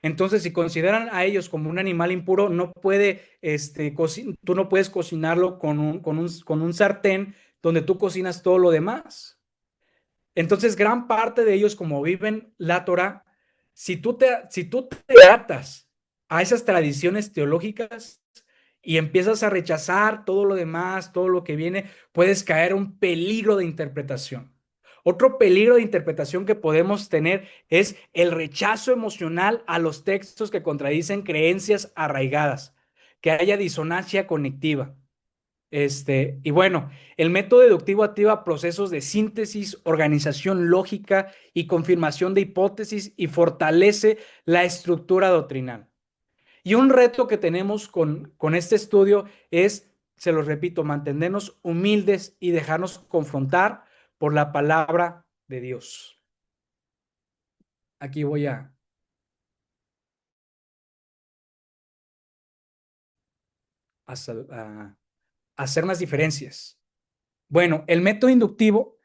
Entonces, si consideran a ellos como un animal impuro, no puede, tú no puedes cocinarlo con un sartén donde tú cocinas todo lo demás. Entonces, gran parte de ellos, como viven la Torah, si tú te atas a esas tradiciones teológicas y empiezas a rechazar todo lo demás, todo lo que viene, puedes caer en un peligro de interpretación. Otro peligro de interpretación que podemos tener es el rechazo emocional a los textos que contradicen creencias arraigadas, que haya disonancia cognitiva. Y bueno, el método deductivo activa procesos de síntesis, organización lógica y confirmación de hipótesis y fortalece la estructura doctrinal. Y un reto que tenemos con este estudio es, se los repito, mantenernos humildes y dejarnos confrontar por la palabra de Dios. Aquí voy a hacer unas diferencias. Bueno, el método inductivo,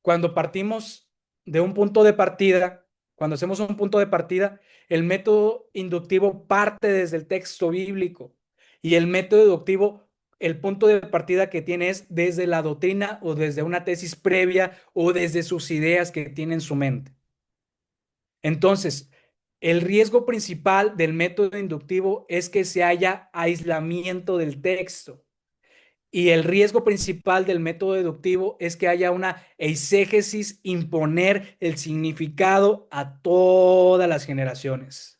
cuando partimos de un punto de partida, cuando hacemos un punto de partida, el método inductivo parte desde el texto bíblico y el método deductivo, el punto de partida que tiene es desde la doctrina o desde una tesis previa o desde sus ideas que tiene en su mente. Entonces, el riesgo principal del método inductivo es que se haya aislamiento del texto. Y el riesgo principal del método deductivo es que haya una eisegesis, imponer el significado a todas las generaciones.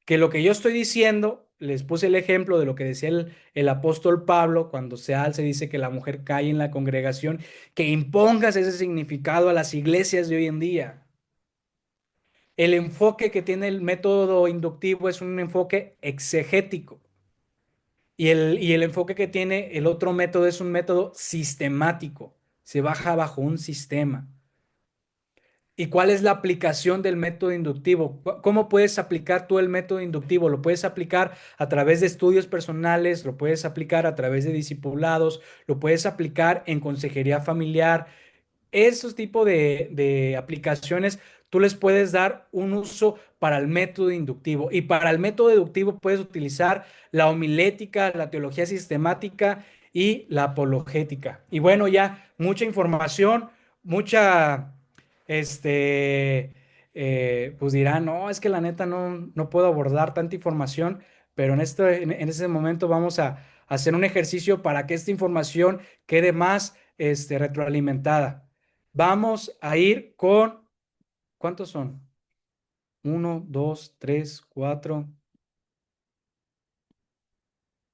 Que lo que yo estoy diciendo, les puse el ejemplo de lo que decía el apóstol Pablo cuando se alza y dice que la mujer cae en la congregación, que impongas ese significado a las iglesias de hoy en día. El enfoque que tiene el método inductivo es un enfoque exegético. Y el enfoque que tiene el otro método es un método sistemático. Se baja bajo un sistema. ¿Y cuál es la aplicación del método inductivo? ¿Cómo puedes aplicar tú el método inductivo? Lo puedes aplicar a través de estudios personales, lo puedes aplicar a través de discipulados, lo puedes aplicar en consejería familiar. Esos tipos de aplicaciones tú les puedes dar un uso para el método inductivo. Y para el método deductivo puedes utilizar la homilética, la teología sistemática y la apologética. Y bueno, ya mucha información, mucha, pues dirán, no, es que la neta no puedo abordar tanta información, pero en ese momento vamos a hacer un ejercicio para que esta información quede más retroalimentada. Vamos a ir con, ¿cuántos son? 1, 2, 3, 4.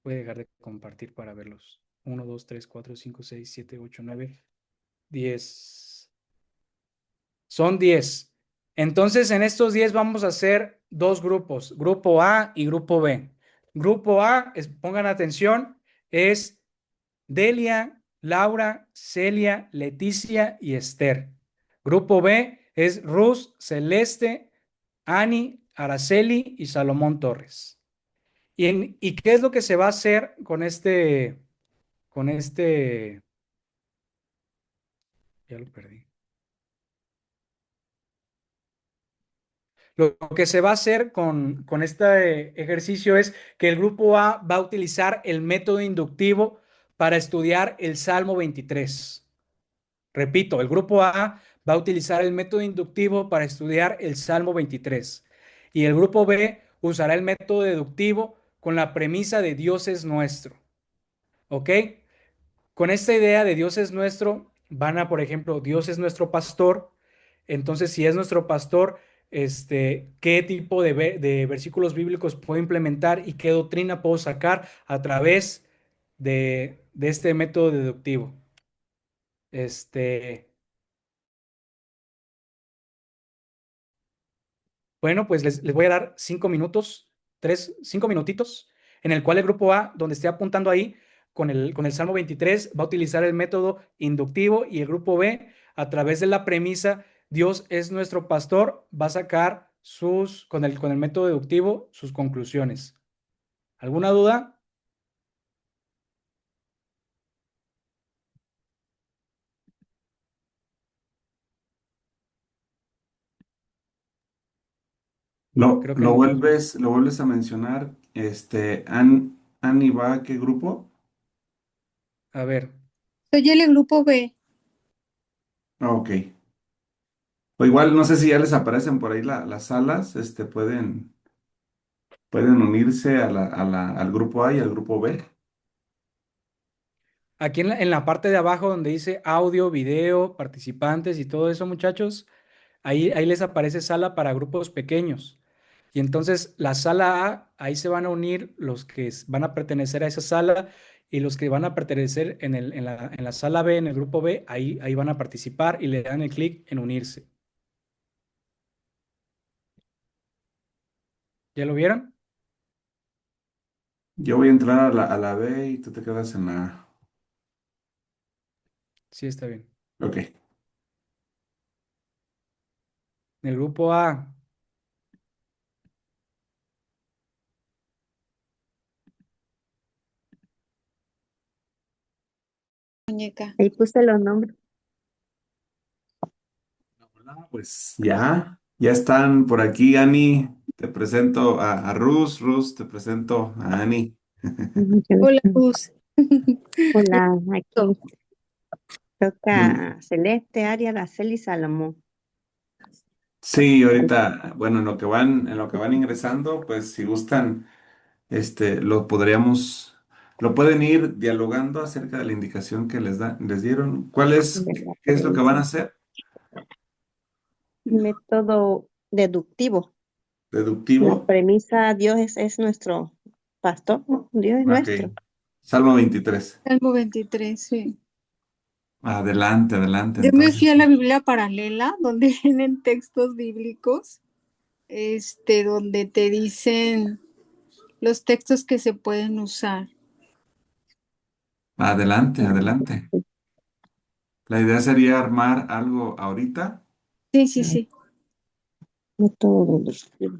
Voy a dejar de compartir para verlos. 1, 2, 3, 4, 5, 6, 7, 8, 9, 10. Son 10. Entonces, en estos 10 vamos a hacer dos grupos, grupo A y grupo B. Grupo A, pongan atención, es Delia, Laura, Celia, Leticia y Esther. Grupo B es Ruz, Celeste, Ani, Araceli y Salomón Torres. ¿Y qué es lo que se va a hacer con este, ya lo perdí. Lo que se va a hacer con este ejercicio es que el grupo A va a utilizar el método inductivo para estudiar el Salmo 23. Repito, el grupo A va a utilizar el método inductivo para estudiar el Salmo 23. Y el grupo B usará el método deductivo con la premisa de Dios es nuestro. ¿Ok? Con esta idea de Dios es nuestro, van a, por ejemplo, Dios es nuestro pastor. Entonces, si es nuestro pastor, ¿qué tipo de versículos bíblicos puedo implementar y qué doctrina puedo sacar a través de este método deductivo? Este, Bueno, pues les voy a dar 5 minutos, 5 minutitos, en el cual el grupo A, donde esté apuntando ahí con el Salmo 23, va a utilizar el método inductivo y el grupo B, a través de la premisa Dios es nuestro pastor, va a sacar con el método deductivo sus conclusiones. ¿Alguna duda? Lo, Creo que lo no. vuelves, lo vuelves a mencionar. Ani va a qué grupo? A ver, Soy el grupo B. Ah, ok. O igual, no sé si ya les aparecen por ahí las salas, pueden unirse al grupo A y al grupo B. aquí en la parte de abajo donde dice audio, video, participantes y todo eso, muchachos, ahí les aparece sala para grupos pequeños. Y entonces la sala A, ahí se van a unir los que van a pertenecer a esa sala y los que van a pertenecer en la sala B, en el grupo B, ahí van a participar y le dan el clic en unirse. ¿Ya lo vieron? Yo voy a entrar a la B y tú te quedas en la A. Sí, está bien. Ok. En el grupo A, Muñeca. Ahí puse los nombres. Hola, pues ya están por aquí, Ani. Te presento a Rus, Rus, te presento a Ani. Hola, Luz. Hola, Gusto. aquí toca Muy- Celeste, Aria, Araceli y Salomón. Sí, ahorita, bueno, en lo que van ingresando, pues si gustan, lo pueden ir dialogando acerca de la indicación que les dieron. De la ¿Qué es lo que van a premisa. hacer? Método deductivo. La ¿Deductivo? premisa, es nuestro pastor, ¿no? Dios es Ok. nuestro. Salmo 23. Salmo 23, sí. Adelante, adelante, Yo me fui entonces. a la Biblia paralela, donde vienen textos bíblicos, donde te dicen los textos que se pueden usar. Adelante, adelante. La idea sería armar algo ahorita. Sí, sí, sí. Método deductivo.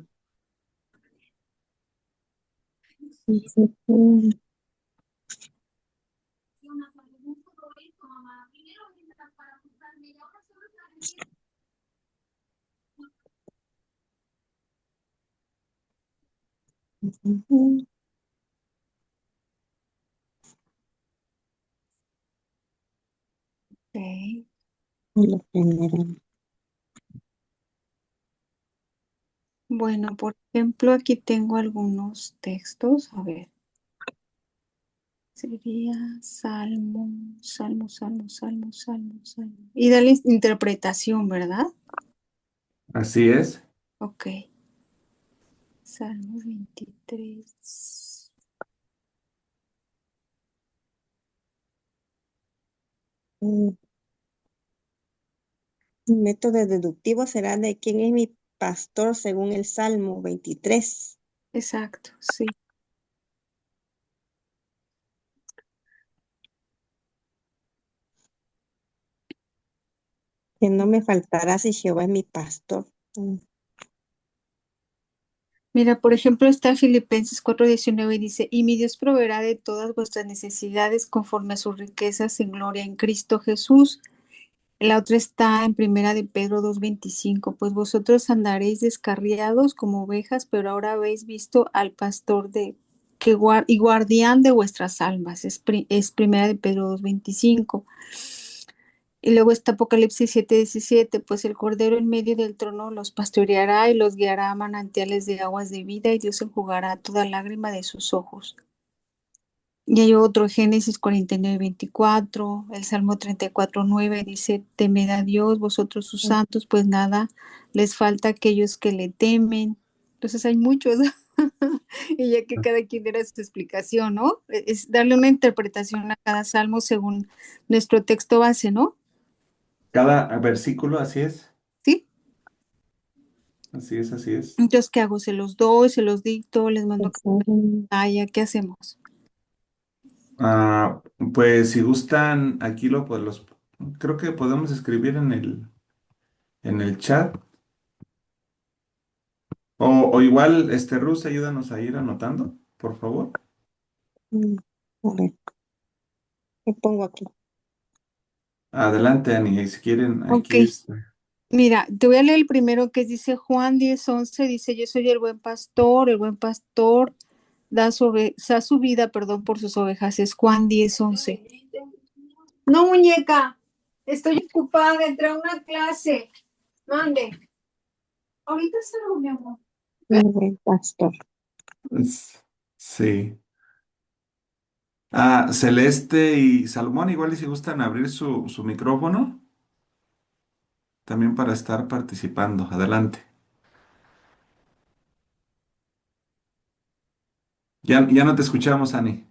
Ok. Lo general. Bueno, por ejemplo, aquí tengo algunos textos. A ver, sería Salmo, Salmo, Salmo, Salmo, Salmo, Salmo. Y dale interpretación, ¿verdad? Así es. Ok. Salmo 23. Método deductivo será de quién es mi pastor según el Salmo 23. Exacto, sí. Que no me faltará si Jehová es mi pastor. Mira, por ejemplo, está Filipenses 4:19 y dice, y mi Dios proveerá de todas vuestras necesidades conforme a sus riquezas en gloria en Cristo Jesús. La otra está en Primera de Pedro 2:25, pues vosotros andaréis descarriados como ovejas, pero ahora habéis visto al pastor y guardián de vuestras almas. Es Primera de Pedro 2:25. Y luego está Apocalipsis 7:17, pues el Cordero en medio del trono los pastoreará y los guiará a manantiales de aguas de vida, y Dios enjugará toda lágrima de sus ojos. Y hay otro, Génesis 49:24, el Salmo 34:9 dice, temed a Dios, vosotros sus santos, pues nada les falta a aquellos que le temen. Entonces hay muchos, y ya que cada quien diera su explicación, ¿no? Es darle una interpretación a cada salmo según nuestro texto base, ¿no? Cada versículo, así es. ¿Sí? Así es, así es. Entonces, ¿qué hago? ¿Se los doy, se los dicto, les mando Ujú. pantalla? ¿Qué hacemos? Ah, pues si gustan, aquí creo que podemos escribir en el chat. O igual, Ruth, ayúdanos a ir anotando, por favor. Mm, A ver, ¿qué pongo aquí? Adelante, Ani, y si quieren, Ok, aquí mira, te voy a leer el primero que dice Juan 10:11, dice, yo soy el buen pastor da su vida, perdón, por sus ovejas, es Juan 10:11. No, muñeca, estoy ocupada, entré a una clase, mande. Ahorita salgo, mi amor. El buen pastor. Sí. Ah, Celeste y Salomón, igual y si gustan abrir su micrófono, también para estar participando. Adelante. Ya no te escuchamos, Ani.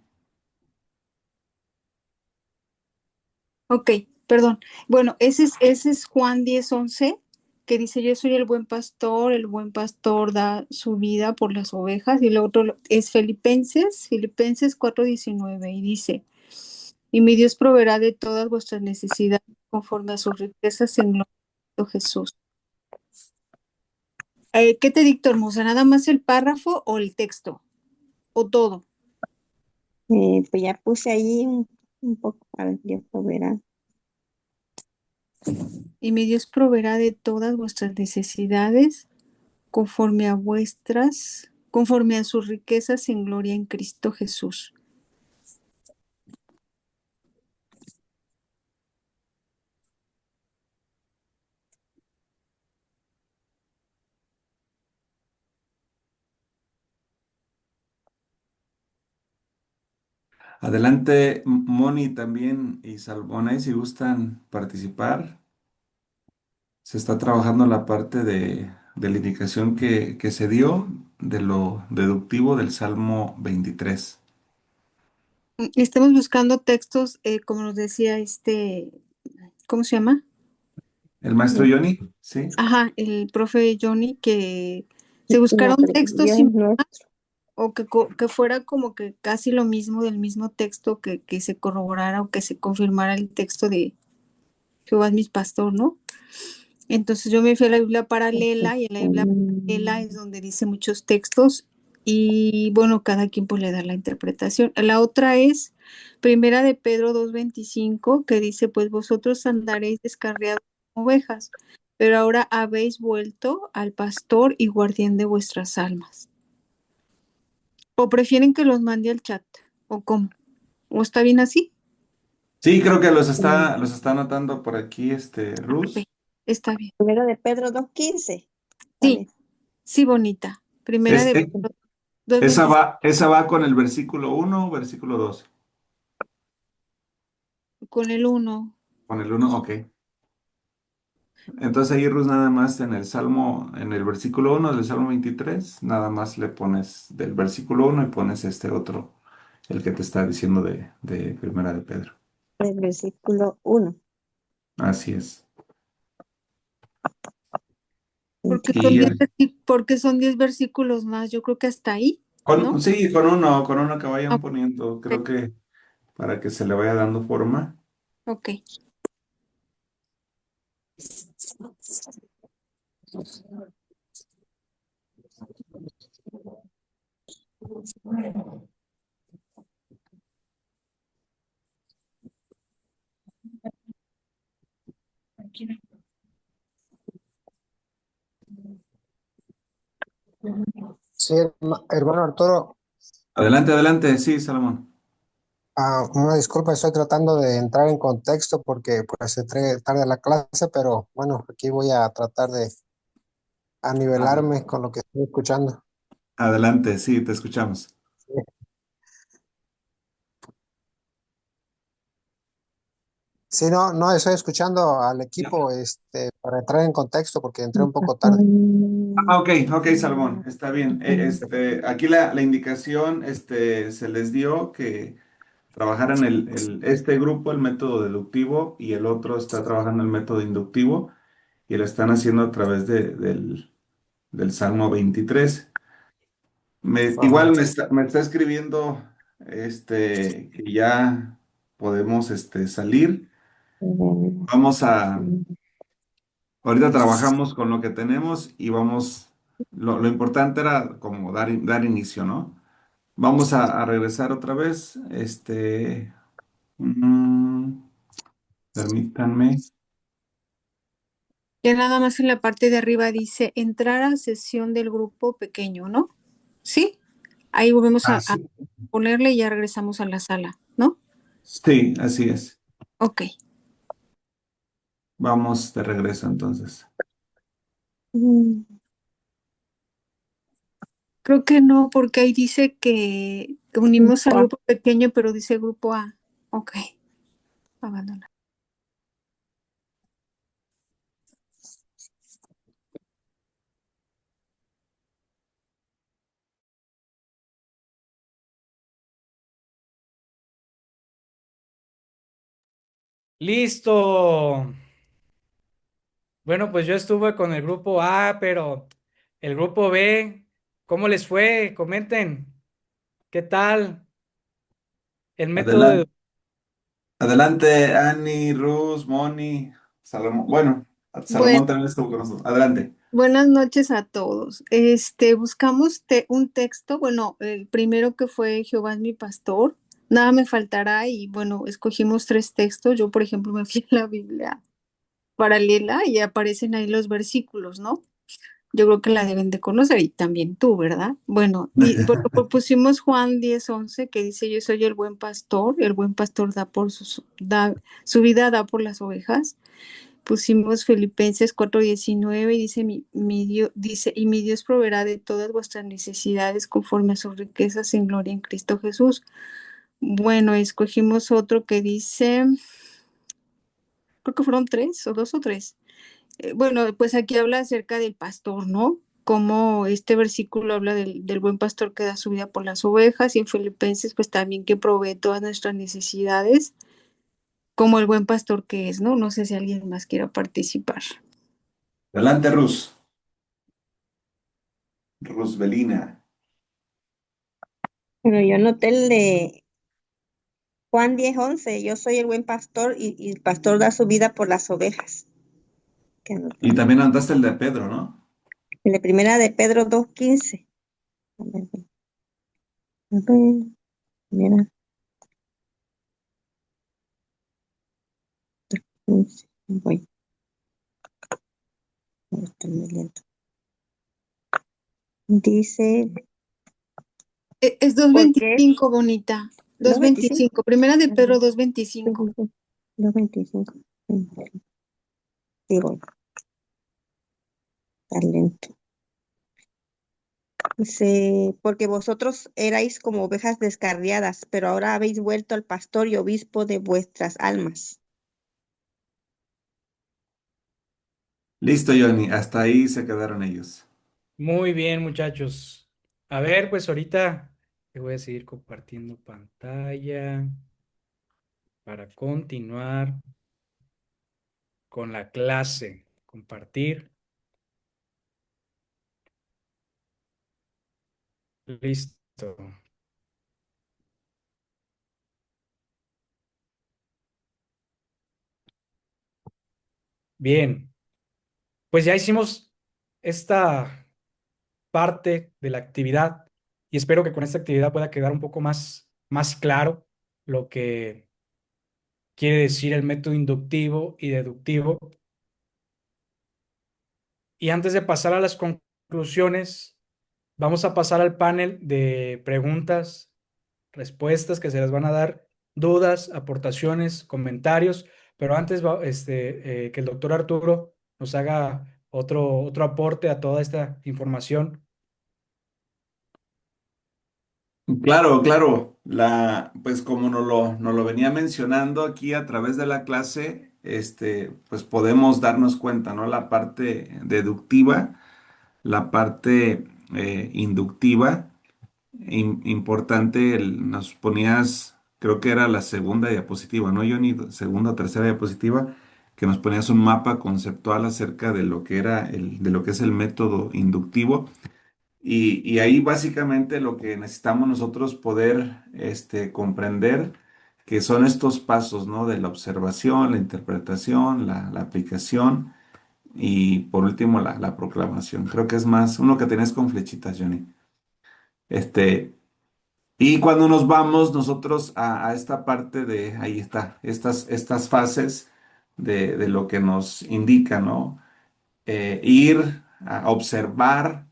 Ok, perdón. Bueno, ese es Juan 10:11, que dice, yo soy el buen pastor da su vida por las ovejas, y el otro es Filipenses 4:19, y dice, y mi Dios proveerá de todas vuestras necesidades conforme a sus riquezas en gloria de Jesús. ¿Qué te dicto, hermosa? ¿Nada más el párrafo o el texto? ¿O todo? Pues ya puse ahí un poco para Dios proveerá. Y mi Dios proveerá de todas vuestras necesidades conforme a sus riquezas en gloria en Cristo Jesús. Adelante, Moni también y Salomón, si gustan participar. Se está trabajando la parte de la indicación que se dio de lo deductivo del Salmo 23. Estamos buscando textos, como nos decía ¿cómo se llama? ¿El maestro Johnny? Sí. Ajá, el profe Johnny, que se La buscaron textos Dios nuestro. o que fuera como que casi lo mismo del mismo texto, que se corroborara o que se confirmara el texto de Jehová es mi pastor, ¿no? Entonces yo me fui a la Biblia paralela, y en la Biblia paralela es donde dice muchos textos, y bueno, cada quien pues le da la interpretación. La otra es Primera de Pedro 2:25, que dice, pues vosotros andaréis descarriados como ovejas, pero ahora habéis vuelto al pastor y guardián de vuestras almas. ¿O prefieren que los mande al chat? ¿O cómo? ¿O está bien así? Sí, creo que los está anotando por aquí, Ok, Rus. está bien. Primero de Pedro 2:15. Está Sí, bien. sí, bonita. Primera Es, de es- Pedro esa 2:25 va con el versículo 1 o versículo 2. con el 1. Con el 1, ok. Entonces ahí, Rus, nada más en el versículo 1 del Salmo 23, nada más le pones del versículo 1 y pones este otro, el que te está diciendo de Primera de Pedro. El versículo 1. Así es. Porque son Y 10 porque son 10 versículos más, yo creo que hasta ahí, ¿no? sí, con uno que vayan Ok, poniendo, creo que para que se le vaya dando forma. ok. Sí, hermano Arturo, Adelante, adelante, sí, Salomón. Una disculpa, estoy tratando de entrar en contexto porque pues entré tarde a la clase, pero bueno, aquí voy a tratar de a Ad- nivelarme con lo que estoy escuchando. Adelante, sí, te escuchamos. Sí, no, no, estoy escuchando al equipo, para entrar en contexto porque entré un poco tarde. Ok, ok, Salmón, está bien. Aquí la indicación se les dio que trabajaran este grupo, el método deductivo, y el otro está trabajando el método inductivo, y lo están haciendo a través del Salmo 23. Ajá. Igual me está escribiendo que ya podemos salir. Vamos a, ahorita trabajamos con lo que tenemos y lo importante era como dar inicio, ¿no? Vamos a regresar otra vez. Mm, permítanme. Ya nada más en la parte de arriba dice entrar a sesión del grupo pequeño, ¿no? ¿Sí? Ahí volvemos Ah, a sí. ponerle y ya regresamos a la sala, ¿no? Sí, así es. Ok. Vamos de regreso entonces. Creo que no, porque ahí dice que unimos al grupo pequeño, pero dice grupo A. Ok. Abandonar. Listo. Bueno, pues yo estuve con el grupo A, pero el grupo B, ¿cómo les fue? Comenten. ¿Qué tal? El método de... Adelante, adelante, Annie, Rus, Moni, Salomón. Bueno, Bueno, Salomón también estuvo con nosotros. Adelante. buenas noches a todos. Buscamos un texto, bueno, el primero que fue Jehová es mi pastor, nada me faltará y bueno, escogimos 3 textos. Yo, por ejemplo, me fui a la Biblia paralela y aparecen ahí los versículos, ¿no? Yo creo que la deben de conocer y también tú, ¿verdad? Bueno, pusimos Juan 10:11 que dice, yo soy el buen pastor su vida da por las ovejas. Pusimos Filipenses 4:19 y dice, y mi Dios proveerá de todas vuestras necesidades conforme a sus riquezas en gloria en Cristo Jesús. Bueno, escogimos otro que dice, creo que fueron 3 o 2 o 3. Bueno, pues aquí habla acerca del pastor, ¿no? Como este versículo habla del buen pastor que da su vida por las ovejas y en Filipenses pues también que provee todas nuestras necesidades como el buen pastor que es, ¿no? No sé si alguien más quiera participar. Adelante, Rus. Rusbelina. Bueno, yo anoté el de Juan 10:11. Yo soy el buen pastor y el pastor da su vida por las ovejas. Que anoté. Y también anotaste el de Pedro, ¿no? El de primera de Pedro 2:15. A ver, mira, 15. Estoy muy lento. Dice, Es porque es 2:25, bonita. 2:25. 2:25. Primera de Pedro 2:25. 2:25. Digo, está lento. Dice, porque vosotros erais como ovejas descarriadas, pero ahora habéis vuelto al pastor y obispo de vuestras almas. Listo, Johnny. Hasta ahí se quedaron ellos. Muy bien, muchachos. A ver, pues ahorita te voy a seguir compartiendo pantalla para continuar con la clase. Compartir. Listo. Bien, pues ya hicimos esta parte de la actividad y espero que con esta actividad pueda quedar un poco más claro lo que quiere decir el método inductivo y deductivo. Y antes de pasar a las conclusiones, vamos a pasar al panel de preguntas, respuestas que se les van a dar dudas, aportaciones, comentarios, pero antes que el doctor Arturo nos haga otro aporte a toda esta información. Claro, claro. Pues como nos lo venía mencionando aquí a través de la clase, pues podemos darnos cuenta, ¿no? La parte deductiva, la parte inductiva. Importante, nos ponías, creo que era la segunda diapositiva, ¿no, Johnny? Segunda o tercera diapositiva, que nos ponías un mapa conceptual acerca de lo que era de lo que es el método inductivo. Y ahí básicamente lo que necesitamos nosotros poder comprender que son estos pasos, ¿no? De la observación, la interpretación, la aplicación y por último la proclamación. Creo que es más uno que tenés con flechitas, Johnny. Este, y cuando nos vamos nosotros a esta parte de, ahí está, estas fases de lo que nos indica, ¿no? Ir a observar,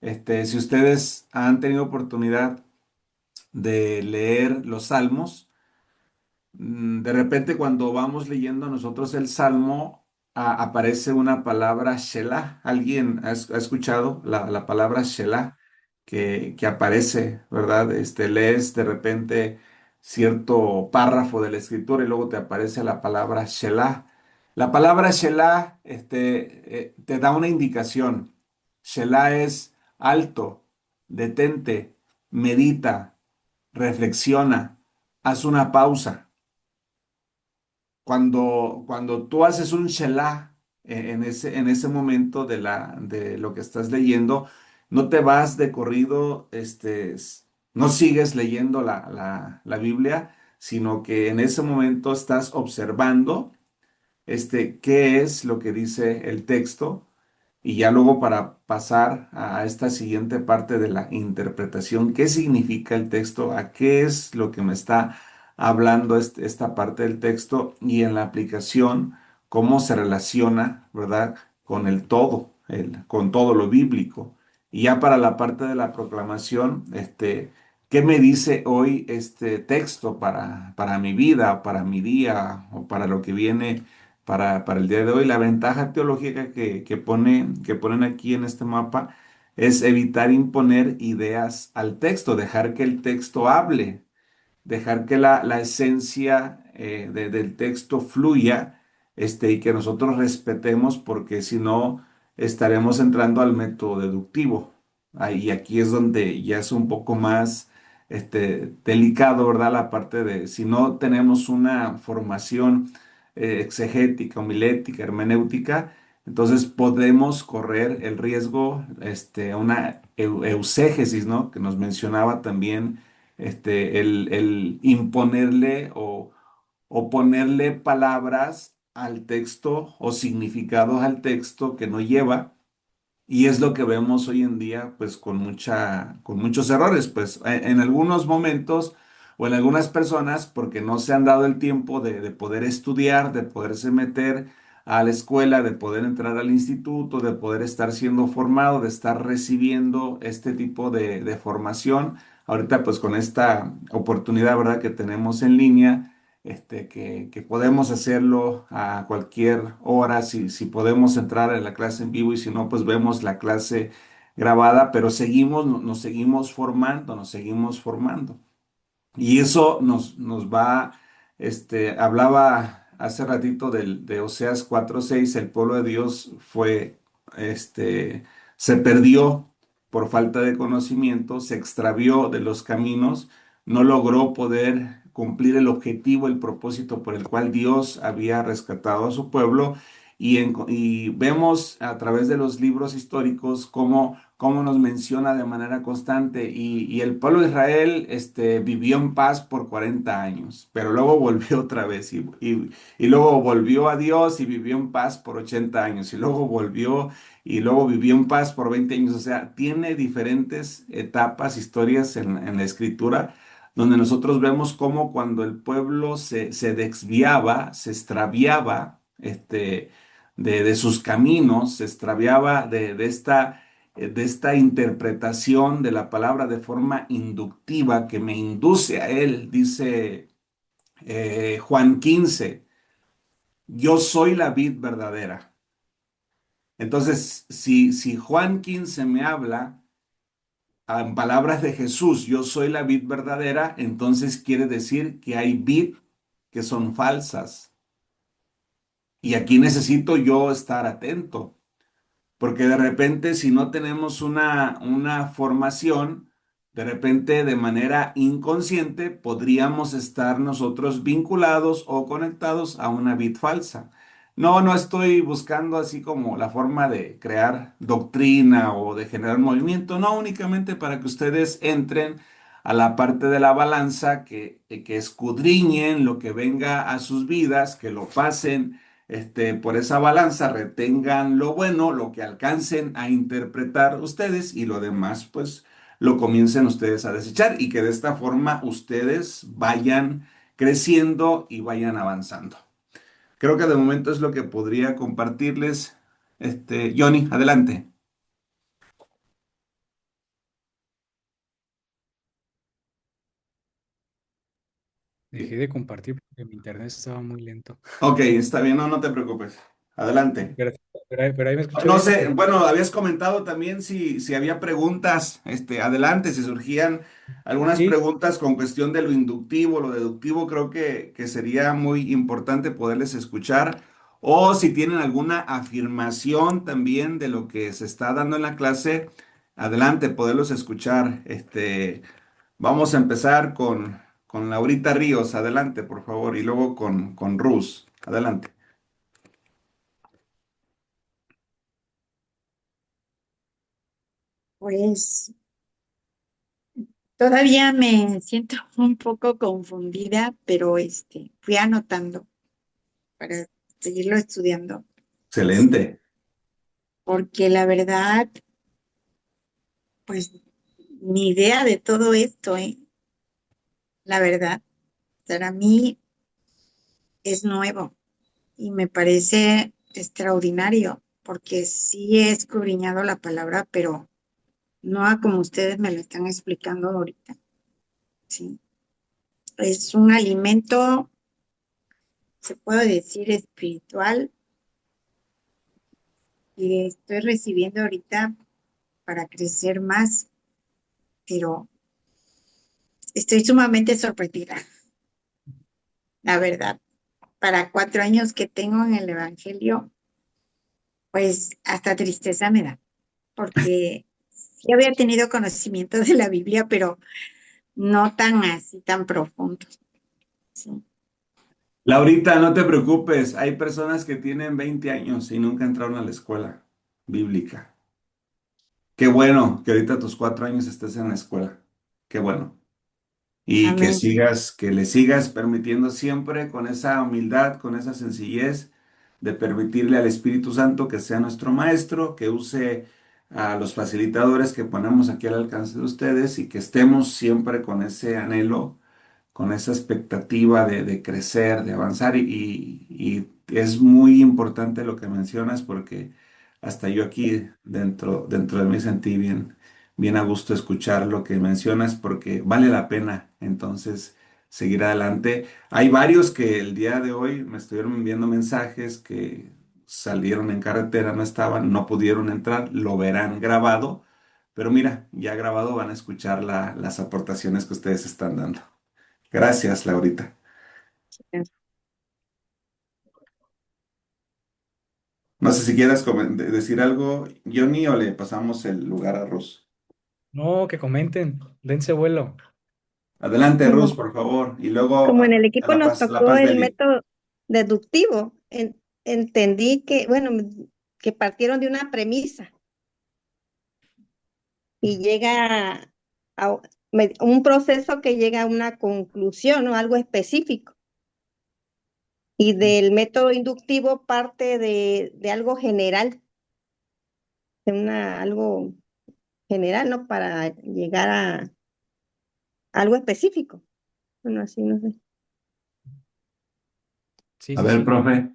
si ustedes han tenido oportunidad de leer los salmos, de repente cuando vamos leyendo nosotros el salmo, aparece una palabra Shelah. ¿Alguien ha escuchado la palabra Shelah que aparece, ¿verdad? Lees de repente cierto párrafo de la escritura y luego te aparece la palabra Shelah. La palabra Shelah, te da una indicación. Shelah es alto, detente, medita, reflexiona, haz una pausa. Cuando tú haces un Shelah en ese momento de lo que estás leyendo, no te vas de corrido, no sigues leyendo la Biblia, sino que en ese momento estás observando qué es lo que dice el texto y ya luego para pasar a esta siguiente parte de la interpretación, ¿qué significa el texto? ¿A qué es lo que me está hablando esta parte del texto? Y en la aplicación, ¿cómo se relaciona, verdad? Con el todo, con todo lo bíblico. Y ya para la parte de la proclamación, ¿qué me dice hoy este texto para mi vida, para mi día o para lo que viene? Para el día de hoy. La ventaja teológica que ponen aquí en este mapa es evitar imponer ideas al texto, dejar que el texto hable, dejar que la esencia del texto fluya, y que nosotros respetemos, porque si no, estaremos entrando al método deductivo. Y aquí es donde ya es un poco más delicado, ¿verdad? La parte de si no tenemos una formación exegética, homilética, hermenéutica, entonces podemos correr el riesgo, una euségesis, ¿no? Que nos mencionaba también el imponerle o ponerle palabras al texto o significados al texto que no lleva. Y es lo que vemos hoy en día, pues con muchos errores, pues en algunos momentos o en algunas personas, porque no se han dado el tiempo de poder estudiar, de poderse meter a la escuela, de poder entrar al instituto, de poder estar siendo formado, de estar recibiendo este tipo de formación. Ahorita, pues con esta oportunidad, ¿verdad? Que tenemos en línea, que podemos hacerlo a cualquier hora, si podemos entrar a la clase en vivo y si no, pues vemos la clase grabada, pero nos seguimos formando, nos seguimos formando. Y eso nos va, hablaba hace ratito de Oseas 4:6, el pueblo de Dios este, se perdió por falta de conocimiento, se extravió de los caminos, no logró poder cumplir el objetivo, el propósito por el cual Dios había rescatado a su pueblo. Y vemos a través de los libros históricos cómo nos menciona de manera constante. Y el pueblo de Israel vivió en paz por 40 años, pero luego volvió otra vez y luego volvió a Dios y vivió en paz por 80 años y luego volvió y luego vivió en paz por 20 años. O sea, tiene diferentes etapas, historias en la escritura, donde nosotros vemos cómo cuando el pueblo se desviaba, se extraviaba, de sus caminos, se extraviaba de esta interpretación de la palabra de forma inductiva que me induce a él, dice Juan 15, yo soy la vid verdadera. Entonces, si Juan 15 me habla en palabras de Jesús, yo soy la vid verdadera, entonces quiere decir que hay vid que son falsas. Y aquí necesito yo estar atento. Porque de repente, si no tenemos una formación, de repente de manera inconsciente podríamos estar nosotros vinculados o conectados a una vid falsa. No, no estoy buscando así como la forma de crear doctrina o de generar movimiento, no únicamente para que ustedes entren a la parte de la balanza, que escudriñen lo que venga a sus vidas, que lo pasen por esa balanza, retengan lo bueno, lo que alcancen a interpretar ustedes y lo demás, pues lo comiencen ustedes a desechar y que de esta forma ustedes vayan creciendo y vayan avanzando. Creo que de momento es lo que podría compartirles. Johnny, adelante. Dejé de compartir porque mi internet estaba muy lento. Ok, está bien, no, no te preocupes. Adelante. Pero, pero ahí me escucha No bien o sé, qué? bueno, habías comentado también si había preguntas, adelante, si surgían algunas Sí, preguntas con cuestión de lo inductivo, lo deductivo, creo que sería muy importante poderles escuchar, o si tienen alguna afirmación también de lo que se está dando en la clase, adelante, poderlos escuchar. Vamos a empezar con Laurita Ríos, adelante, por favor, y luego con Ruz, adelante. Pues todavía me siento un poco confundida, pero fui anotando para seguirlo estudiando, Excelente. porque la verdad, pues mi idea de todo esto, la verdad, para mí es nuevo y me parece extraordinario, porque sí he escudriñado la palabra, pero no a como ustedes me lo están explicando ahorita, ¿sí? Es un alimento, se puede decir, espiritual que estoy recibiendo ahorita para crecer más, pero estoy sumamente sorprendida, la verdad. Para 4 años que tengo en el Evangelio, pues hasta tristeza me da, porque sí había tenido conocimiento de la Biblia, pero no tan así, tan profundo. Sí. Laurita, no te preocupes, hay personas que tienen 20 años y nunca entraron a la escuela bíblica. Qué bueno que ahorita a tus 4 años estés en la escuela. Qué bueno. Y que Amén. sigas, que le sigas permitiendo siempre con esa humildad, con esa sencillez de permitirle al Espíritu Santo que sea nuestro maestro, que use a los facilitadores que ponemos aquí al alcance de ustedes y que estemos siempre con ese anhelo, con esa expectativa de crecer, de avanzar y es muy importante lo que mencionas porque hasta yo aquí dentro de mí sentí bien a gusto escuchar lo que mencionas porque vale la pena entonces seguir adelante. Hay varios que el día de hoy me estuvieron enviando mensajes que salieron en carretera, no estaban, no pudieron entrar, lo verán grabado, pero mira, ya grabado van a escuchar las aportaciones que ustedes están dando. Gracias, Laurita. No sé si quieras decir algo, Johnny, o le pasamos el lugar a Rus. no, que comenten, dense vuelo. Adelante, Rus, Como, por favor. Y luego como en el a equipo nos La tocó Paz el Deli. método deductivo, entendí que, bueno, que partieron de una premisa y llega a un proceso que llega a una conclusión, ¿no? Algo específico. Y del método inductivo parte de algo general, de algo general, ¿no? Para llegar a algo específico. Bueno, así no sé. Sí, A sí, ver, sí. profe.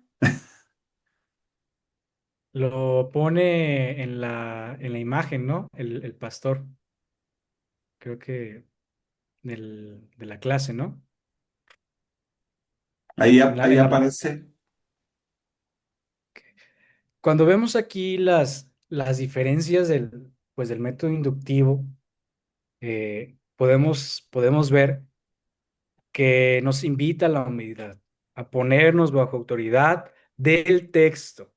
Lo pone en la imagen, ¿no? El pastor, creo que de la clase, ¿no? Ahí, En la, ahí en la, aparece. cuando vemos aquí las diferencias pues, del método inductivo, podemos ver que nos invita a la humildad, a ponernos bajo autoridad del texto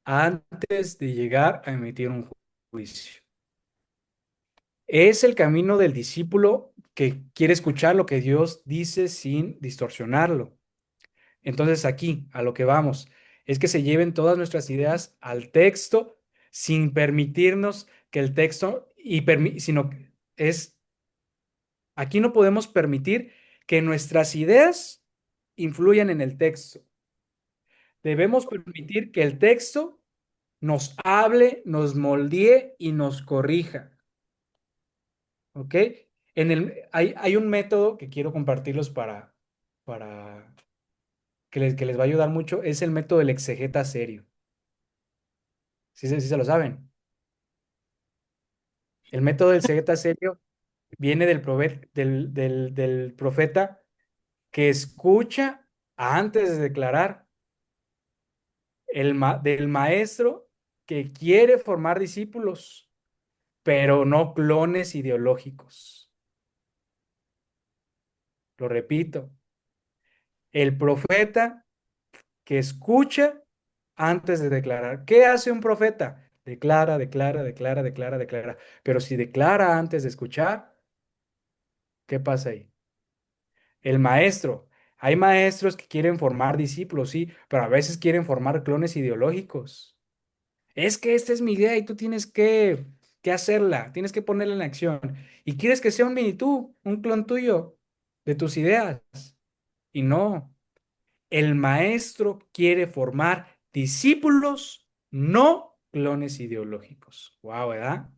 antes de llegar a emitir un juicio. Es el camino del discípulo que quiere escuchar lo que Dios dice sin distorsionarlo. Entonces aquí, a lo que vamos, es que se lleven todas nuestras ideas al texto sin permitirnos que el texto, sino que aquí no podemos permitir que nuestras ideas influyan en el texto. Debemos permitir que el texto nos hable, nos moldee y nos corrija. ¿Ok? Hay un método que quiero compartirlos para que les va a ayudar mucho, es el método del exegeta serio. Sí se lo saben. El método del exegeta serio viene del profeta que escucha antes de declarar, del maestro que quiere formar discípulos, pero no clones ideológicos. Lo repito, el profeta que escucha antes de declarar. ¿Qué hace un profeta? Declara, declara, declara, declara, declara. Pero si declara antes de escuchar, ¿qué pasa ahí? El maestro. Hay maestros que quieren formar discípulos, sí, pero a veces quieren formar clones ideológicos. Es que esta es mi idea y tú tienes que hacerla, tienes que ponerla en acción. Y quieres que sea un mini tú, un clon tuyo, de tus ideas. Y no. El maestro quiere formar discípulos, no clones ideológicos. Wow, ¿verdad?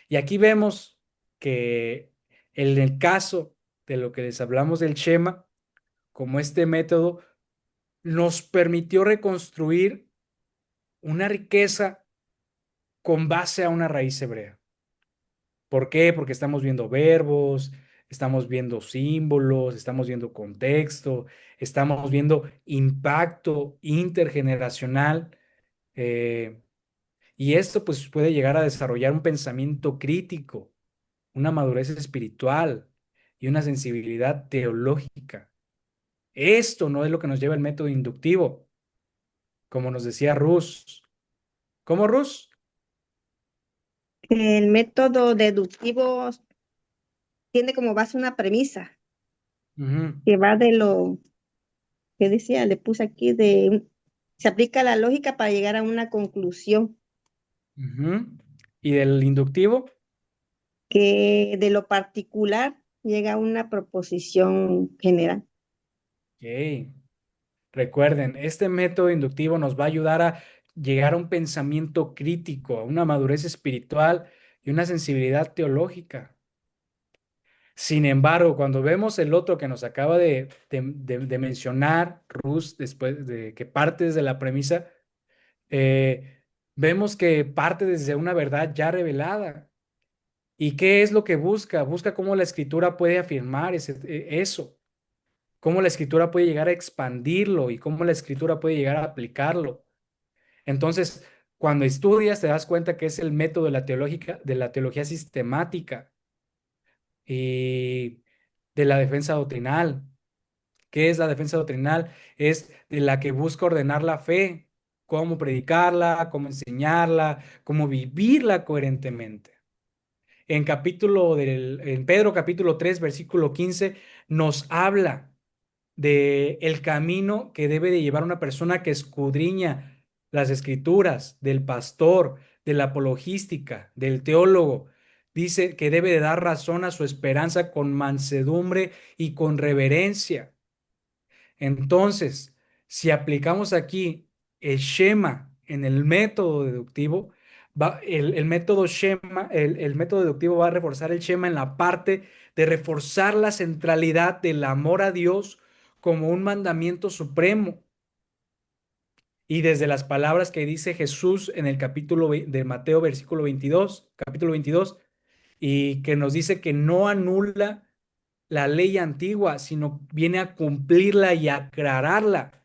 Y aquí vemos que en el caso de lo que les hablamos del Shema, como este método nos permitió reconstruir una riqueza con base a una raíz hebrea. ¿Por qué? Porque estamos viendo verbos, estamos viendo símbolos, estamos viendo contexto, estamos viendo impacto intergeneracional. eh, y esto pues puede llegar a desarrollar un pensamiento crítico, una madurez espiritual y una sensibilidad teológica. Esto no es lo que nos lleva el método inductivo, como nos decía Rus. ¿Cómo, Rus? El método deductivo tiene como base una premisa Ujú, que va de lo que decía, le puse aquí, se aplica la lógica para llegar a una conclusión, ujú. ¿Y del inductivo? que de lo particular llega a una proposición general. Ok. Recuerden, este método inductivo nos va a ayudar a llegar a un pensamiento crítico, a una madurez espiritual y una sensibilidad teológica. Sin embargo, cuando vemos el otro que nos acaba de mencionar, Rus, después de que parte desde la premisa, vemos que parte desde una verdad ya revelada. ¿Y qué es lo que busca? Busca cómo la escritura puede afirmar eso, cómo la escritura puede llegar a expandirlo y cómo la escritura puede llegar a aplicarlo. Entonces, cuando estudias, te das cuenta que es el método de la teología sistemática y de la defensa doctrinal. ¿Qué es la defensa doctrinal? Es de la que busca ordenar la fe, cómo predicarla, cómo enseñarla, cómo vivirla coherentemente. En Pedro capítulo 3 versículo 15 nos habla de el camino que debe de llevar una persona que escudriña las escrituras, del pastor, de la apologística, del teólogo. Dice que debe de dar razón a su esperanza con mansedumbre y con reverencia. Entonces, si aplicamos aquí el Shema en el método deductivo, el método deductivo va a reforzar el Shema en la parte de reforzar la centralidad del amor a Dios como un mandamiento supremo. Y desde las palabras que dice Jesús en el de Mateo, capítulo 22, y que nos dice que no anula la ley antigua, sino viene a cumplirla y a aclararla.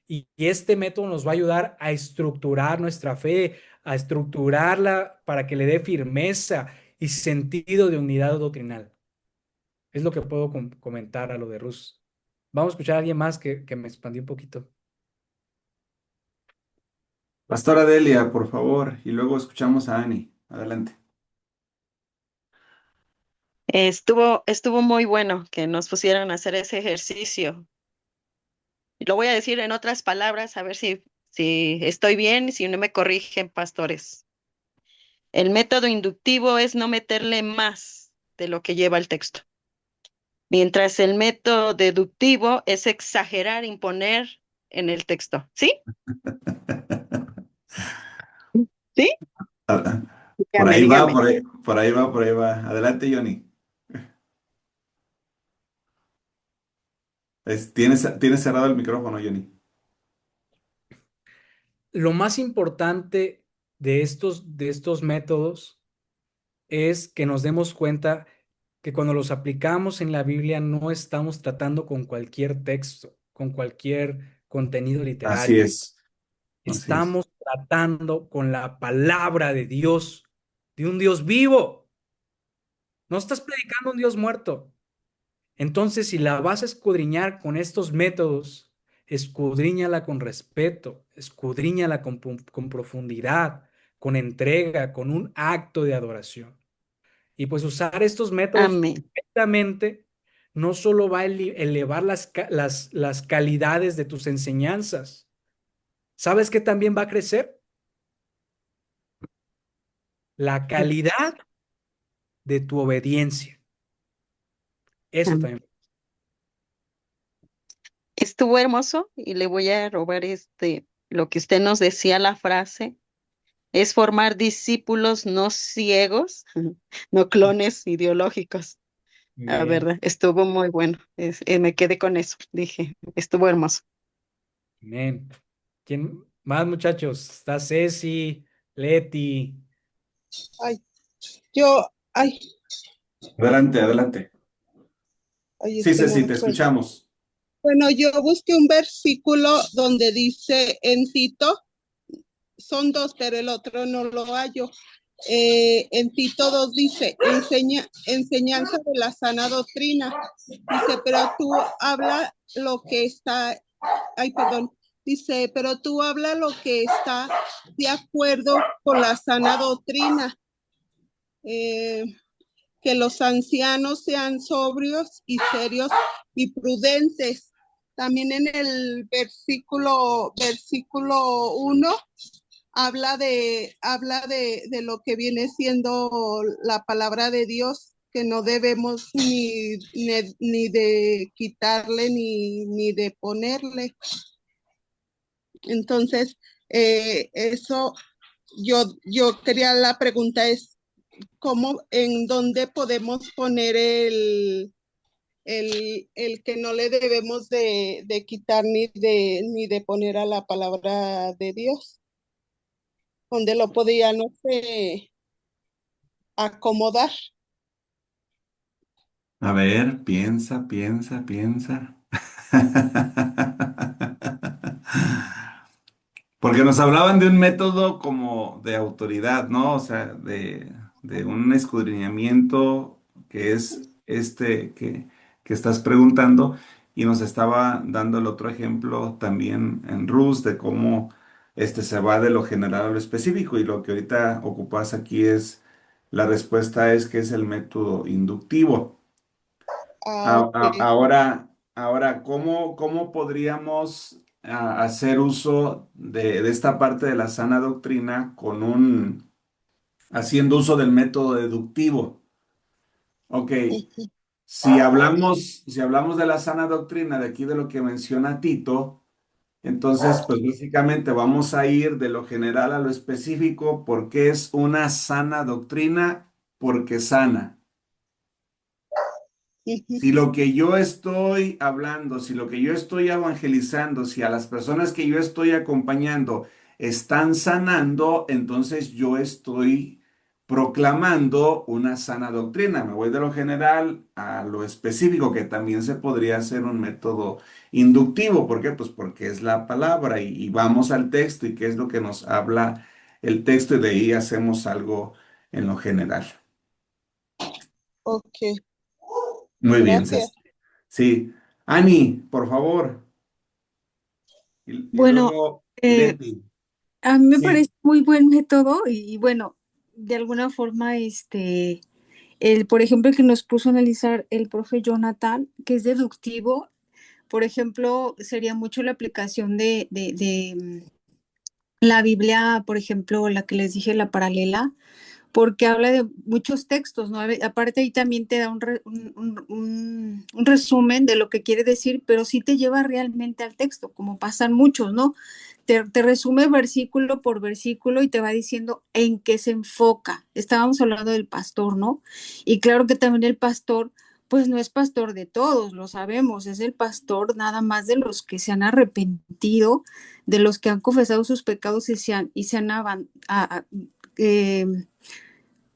Y este método nos va a ayudar a estructurar nuestra fe, a estructurarla para que le dé firmeza y sentido de unidad doctrinal. Es lo que puedo comentar a lo de Rus. Vamos a escuchar a alguien más que me expandí un poquito. Pastora Delia, por favor, y luego escuchamos a Ani. Adelante. Estuvo muy bueno que nos pusieran a hacer ese ejercicio. Y lo voy a decir en otras palabras, a ver si estoy bien y si no me corrigen, pastores. El método inductivo es no meterle más de lo que lleva el texto, mientras el método deductivo es exagerar, imponer en el texto. ¿Sí? ¿Sí? Por Dígame, ahí va, dígame. por ahí va. Adelante, Johnny. Tienes cerrado el micrófono, Johnny. Lo más importante de estos métodos es que nos demos cuenta que cuando los aplicamos en la Biblia no estamos tratando con cualquier texto, con cualquier contenido Así literario. es, así es. Estamos tratando con la palabra de Dios, de un Dios vivo. No estás predicando a un Dios muerto. Entonces, si la vas a escudriñar con estos métodos, escudriñala con respeto, escudriñala con profundidad, con entrega, con un acto de adoración. Y pues usar estos métodos Amén. correctamente no solo va a elevar las calidades de tus enseñanzas. ¿Sabes qué también va a crecer? La calidad de tu obediencia. Eso Amén. también. Estuvo hermoso y le voy a robar lo que usted nos decía, la frase, es formar discípulos no ciegos, no clones ideológicos. Muy La bien. verdad, estuvo muy bueno. Me quedé con eso. Dije, estuvo hermoso. Amén. ¿Quién más, muchachos? Está Ceci, Leti. Ay, yo, ay, Adelante, adelante. ay, Sí, es que sí, no sí, te recuerdo. escuchamos. Bueno, yo busqué un versículo donde dice en Tito, son dos, pero el otro no lo hallo. En Tito 2 dice, enseñanza de la sana doctrina. Dice, pero tú habla lo que está, ay, perdón. Dice, pero tú habla lo que está de acuerdo con la sana doctrina. Que los ancianos sean sobrios y serios y prudentes. También en el versículo 1 habla de lo que viene siendo la palabra de Dios, que no debemos ni de quitarle ni de ponerle. Entonces, eso yo quería, la pregunta es, ¿cómo, en dónde podemos poner el que no le debemos de quitar ni de poner a la palabra de Dios? ¿Dónde lo podía, no sé, acomodar? A ver, piensa, piensa, piensa. Porque nos hablaban de un método como de autoridad, ¿no? O sea, de un escudriñamiento que es este que estás preguntando, y nos estaba dando el otro ejemplo también en Rus de cómo se va de lo general a lo específico, y lo que ahorita ocupas aquí la respuesta es que es el método inductivo. Ok. Ahora, ¿cómo podríamos hacer uso de esta parte de la sana doctrina haciendo uso del método deductivo? Ok, si hablamos de la sana doctrina, de aquí de lo que menciona Tito, entonces, pues básicamente vamos a ir de lo general a lo específico, porque es una sana doctrina, porque sana. Si lo que yo estoy hablando, si lo que yo estoy evangelizando, si a las personas que yo estoy acompañando están sanando, entonces yo estoy proclamando una sana doctrina. Me voy de lo general a lo específico, que también se podría hacer un método inductivo. ¿Por qué? Pues porque es la palabra y vamos al texto y qué es lo que nos habla el texto y de ahí hacemos algo en lo general. Ok, Muy bien, gracias. sí. Ani, por favor. Y Bueno, luego eh, Leti. a mí me Sí, parece muy buen método y bueno, de alguna forma, por ejemplo, el que nos puso a analizar el profe Jonathan, que es deductivo, por ejemplo, sería mucho la aplicación de la Biblia, por ejemplo, la que les dije, la paralela, porque habla de muchos textos, ¿no? Aparte ahí también te da un resumen de lo que quiere decir, pero sí te lleva realmente al texto, como pasan muchos, ¿no? Te resume versículo por versículo y te va diciendo en qué se enfoca. Estábamos hablando del pastor, ¿no? Y claro que también el pastor, pues no es pastor de todos, lo sabemos, es el pastor nada más de los que se han arrepentido, de los que han confesado sus pecados y se han eh,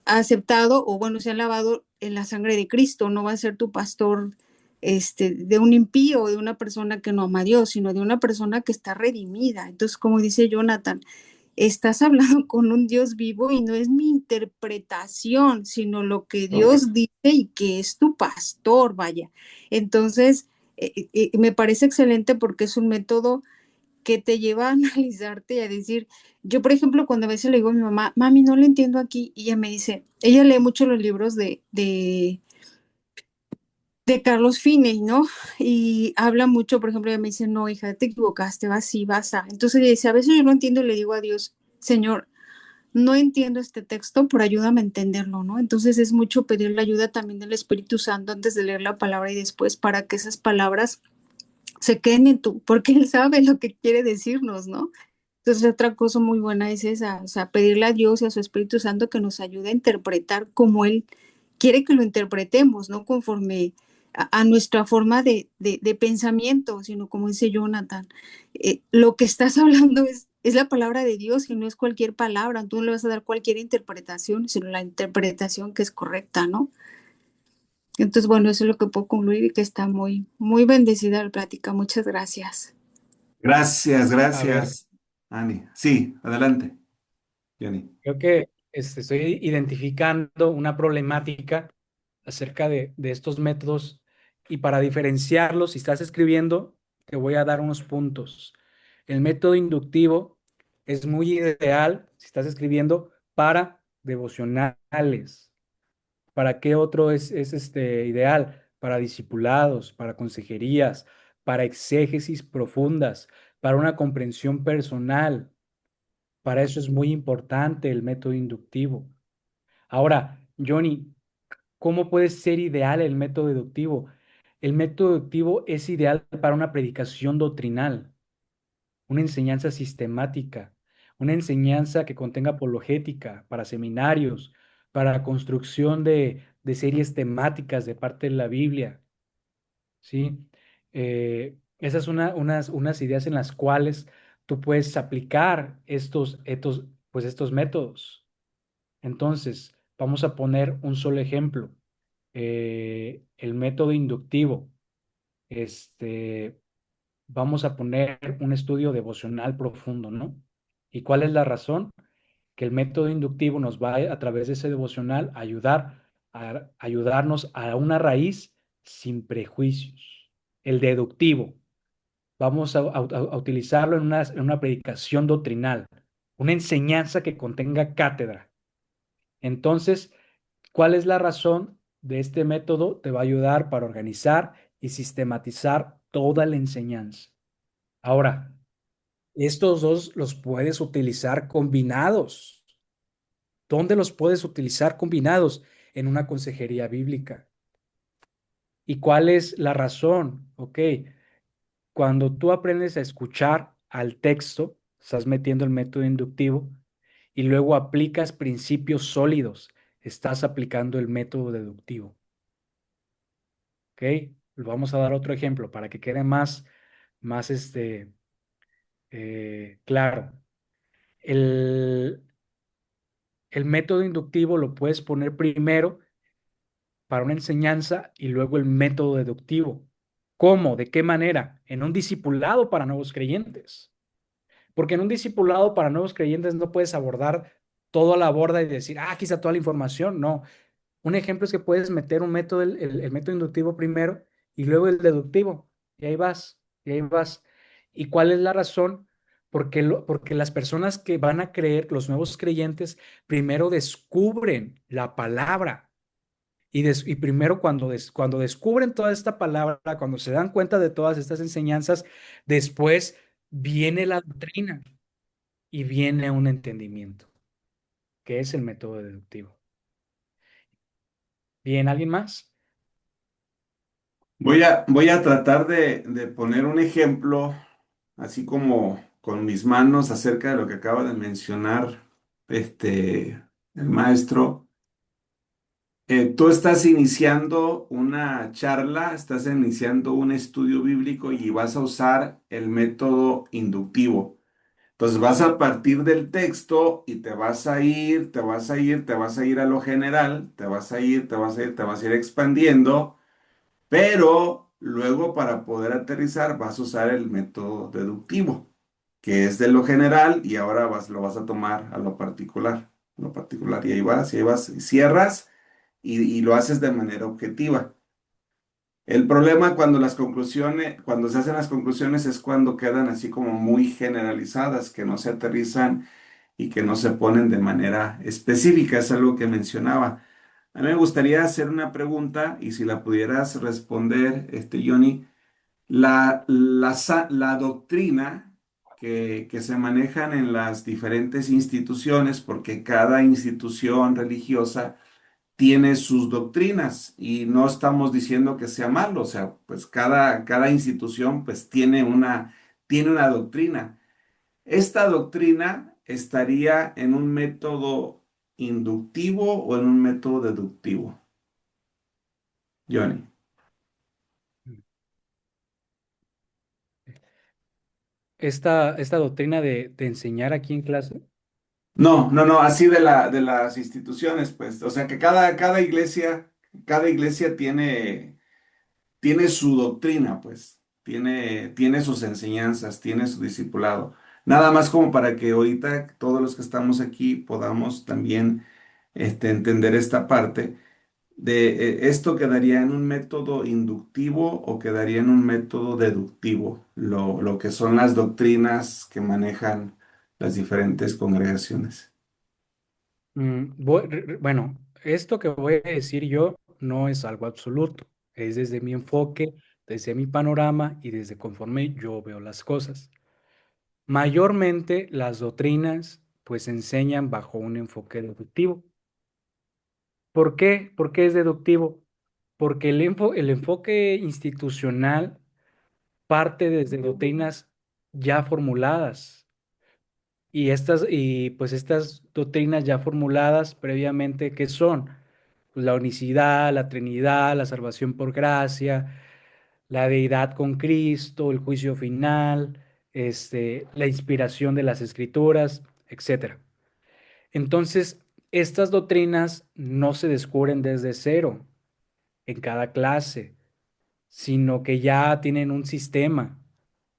aceptado o bueno, se han lavado en la sangre de Cristo. No va a ser tu pastor de un impío o de una persona que no ama a Dios, sino de una persona que está redimida. Entonces, como dice Jonathan, estás hablando con un Dios vivo y no es mi interpretación, sino lo que Dios correcto. dice y que es tu pastor, vaya. Entonces, me parece excelente porque es un método que te lleva a analizarte y a decir, yo por ejemplo, cuando a veces le digo a mi mamá, mami, no lo entiendo aquí, y ella me dice, ella lee mucho los libros de Carlos Finney, ¿no? Y habla mucho, por ejemplo, ella me dice, no, hija, te equivocaste, vas así, vas a. Entonces ella dice, a veces yo no entiendo y le digo a Dios, Señor, no entiendo este texto, pero ayúdame a entenderlo, ¿no? Entonces es mucho pedir la ayuda también del Espíritu Santo antes de leer la palabra y después para que esas palabras se queden en tú, porque Él sabe lo que quiere decirnos, ¿no? Entonces, otra cosa muy buena es esa, o sea, pedirle a Dios y a su Espíritu Santo que nos ayude a interpretar como Él quiere que lo interpretemos, no conforme a nuestra forma de pensamiento, sino como dice Jonathan, lo que estás hablando es la palabra de Dios y no es cualquier palabra, tú no le vas a dar cualquier interpretación, sino la interpretación que es correcta, ¿no? Entonces, bueno, eso es lo que puedo concluir y que está muy, muy bendecida la plática. Muchas gracias. Gracias, A ver, gracias, Ani. Sí, adelante, Jenny. creo que estoy identificando una problemática acerca de estos métodos y para diferenciarlos, si estás escribiendo, te voy a dar unos puntos. El método inductivo es muy ideal, si estás escribiendo, para devocionales. ¿Para qué otro es ideal? Para discipulados, para consejerías, para exégesis profundas, para una comprensión personal. Para eso es muy importante el método inductivo. Ahora, Johnny, ¿cómo puede ser ideal el método deductivo? El método deductivo es ideal para una predicación doctrinal, una enseñanza sistemática, una enseñanza que contenga apologética para seminarios, para construcción de series temáticas de parte de la Biblia, ¿sí? Esas son unas ideas en las cuales tú puedes aplicar estos métodos. Entonces, vamos a poner un solo ejemplo. El método inductivo. Este, Vamos a poner un estudio devocional profundo, ¿no? ¿Y cuál es la razón? Que el método inductivo nos va a través de ese devocional a ayudarnos a una raíz sin prejuicios. El deductivo. Vamos a utilizarlo en una predicación doctrinal, una enseñanza que contenga cátedra. Entonces, ¿cuál es la razón de este método? Te va a ayudar para organizar y sistematizar toda la enseñanza. Ahora, estos dos los puedes utilizar combinados. ¿Dónde los puedes utilizar combinados? En una consejería bíblica. ¿Y cuál es la razón? Ok, cuando tú aprendes a escuchar al texto, estás metiendo el método inductivo y luego aplicas principios sólidos, estás aplicando el método deductivo. ¿Ok? Vamos a dar otro ejemplo para que quede más claro. El, el método inductivo lo puedes poner primero para una enseñanza y luego el método deductivo. ¿Cómo? ¿De qué manera? En un discipulado para nuevos creyentes. Porque en un discipulado para nuevos creyentes no puedes abordar todo a la borda y decir, aquí está toda la información. No. Un ejemplo es que puedes meter un método, el método inductivo primero y luego el deductivo. Y ahí vas, y ahí vas. ¿Y cuál es la razón? Porque las personas que van a creer, los nuevos creyentes, primero descubren la palabra. Y primero cuando descubren toda esta palabra, cuando se dan cuenta de todas estas enseñanzas, después viene la doctrina y viene un entendimiento, que es el método deductivo. Bien, ¿alguien más? Voy a tratar de poner un ejemplo, así como con mis manos, acerca de lo que acaba de mencionar el maestro. Tú estás iniciando una charla, estás iniciando un estudio bíblico y vas a usar el método inductivo. Entonces vas a partir del texto y te vas a ir, te vas a ir, te vas a ir a lo general, te vas a ir, te vas a ir, te vas a ir expandiendo, pero luego para poder aterrizar vas a usar el método deductivo, que es de lo general y ahora lo vas a tomar a lo particular, y ahí vas, y cierras y lo haces de manera objetiva. El problema cuando se hacen las conclusiones es cuando quedan así como muy generalizadas, que no se aterrizan y que no se ponen de manera específica. Es algo que mencionaba. A mí me gustaría hacer una pregunta y si la pudieras responder, Johnny, la doctrina que se manejan en las diferentes instituciones, porque cada institución religiosa tiene sus doctrinas y no estamos diciendo que sea malo, o sea, pues cada institución pues tiene una doctrina. ¿Esta doctrina estaría en un método inductivo o en un método deductivo? Johnny. Esta doctrina de enseñar aquí en clase. No, no, no, así de las instituciones, pues, o sea que cada iglesia tiene su doctrina, pues, tiene sus enseñanzas, tiene su discipulado. Nada más como para que ahorita todos los que estamos aquí podamos también entender esta parte de esto quedaría en un método inductivo o quedaría en un método deductivo, lo que son las doctrinas que manejan las diferentes congregaciones. Bueno, esto que voy a decir yo no es algo absoluto, es desde mi enfoque, desde mi panorama y desde conforme yo veo las cosas. Mayormente las doctrinas pues enseñan bajo un enfoque deductivo. ¿Por qué? ¿Por qué es deductivo? Porque el enfoque institucional parte desde doctrinas ya formuladas. Y estas doctrinas ya formuladas previamente, ¿qué son? Pues la unicidad, la Trinidad, la salvación por gracia, la deidad con Cristo, el juicio final, la inspiración de las escrituras, etcétera. Entonces, estas doctrinas no se descubren desde cero en cada clase, sino que ya tienen un sistema,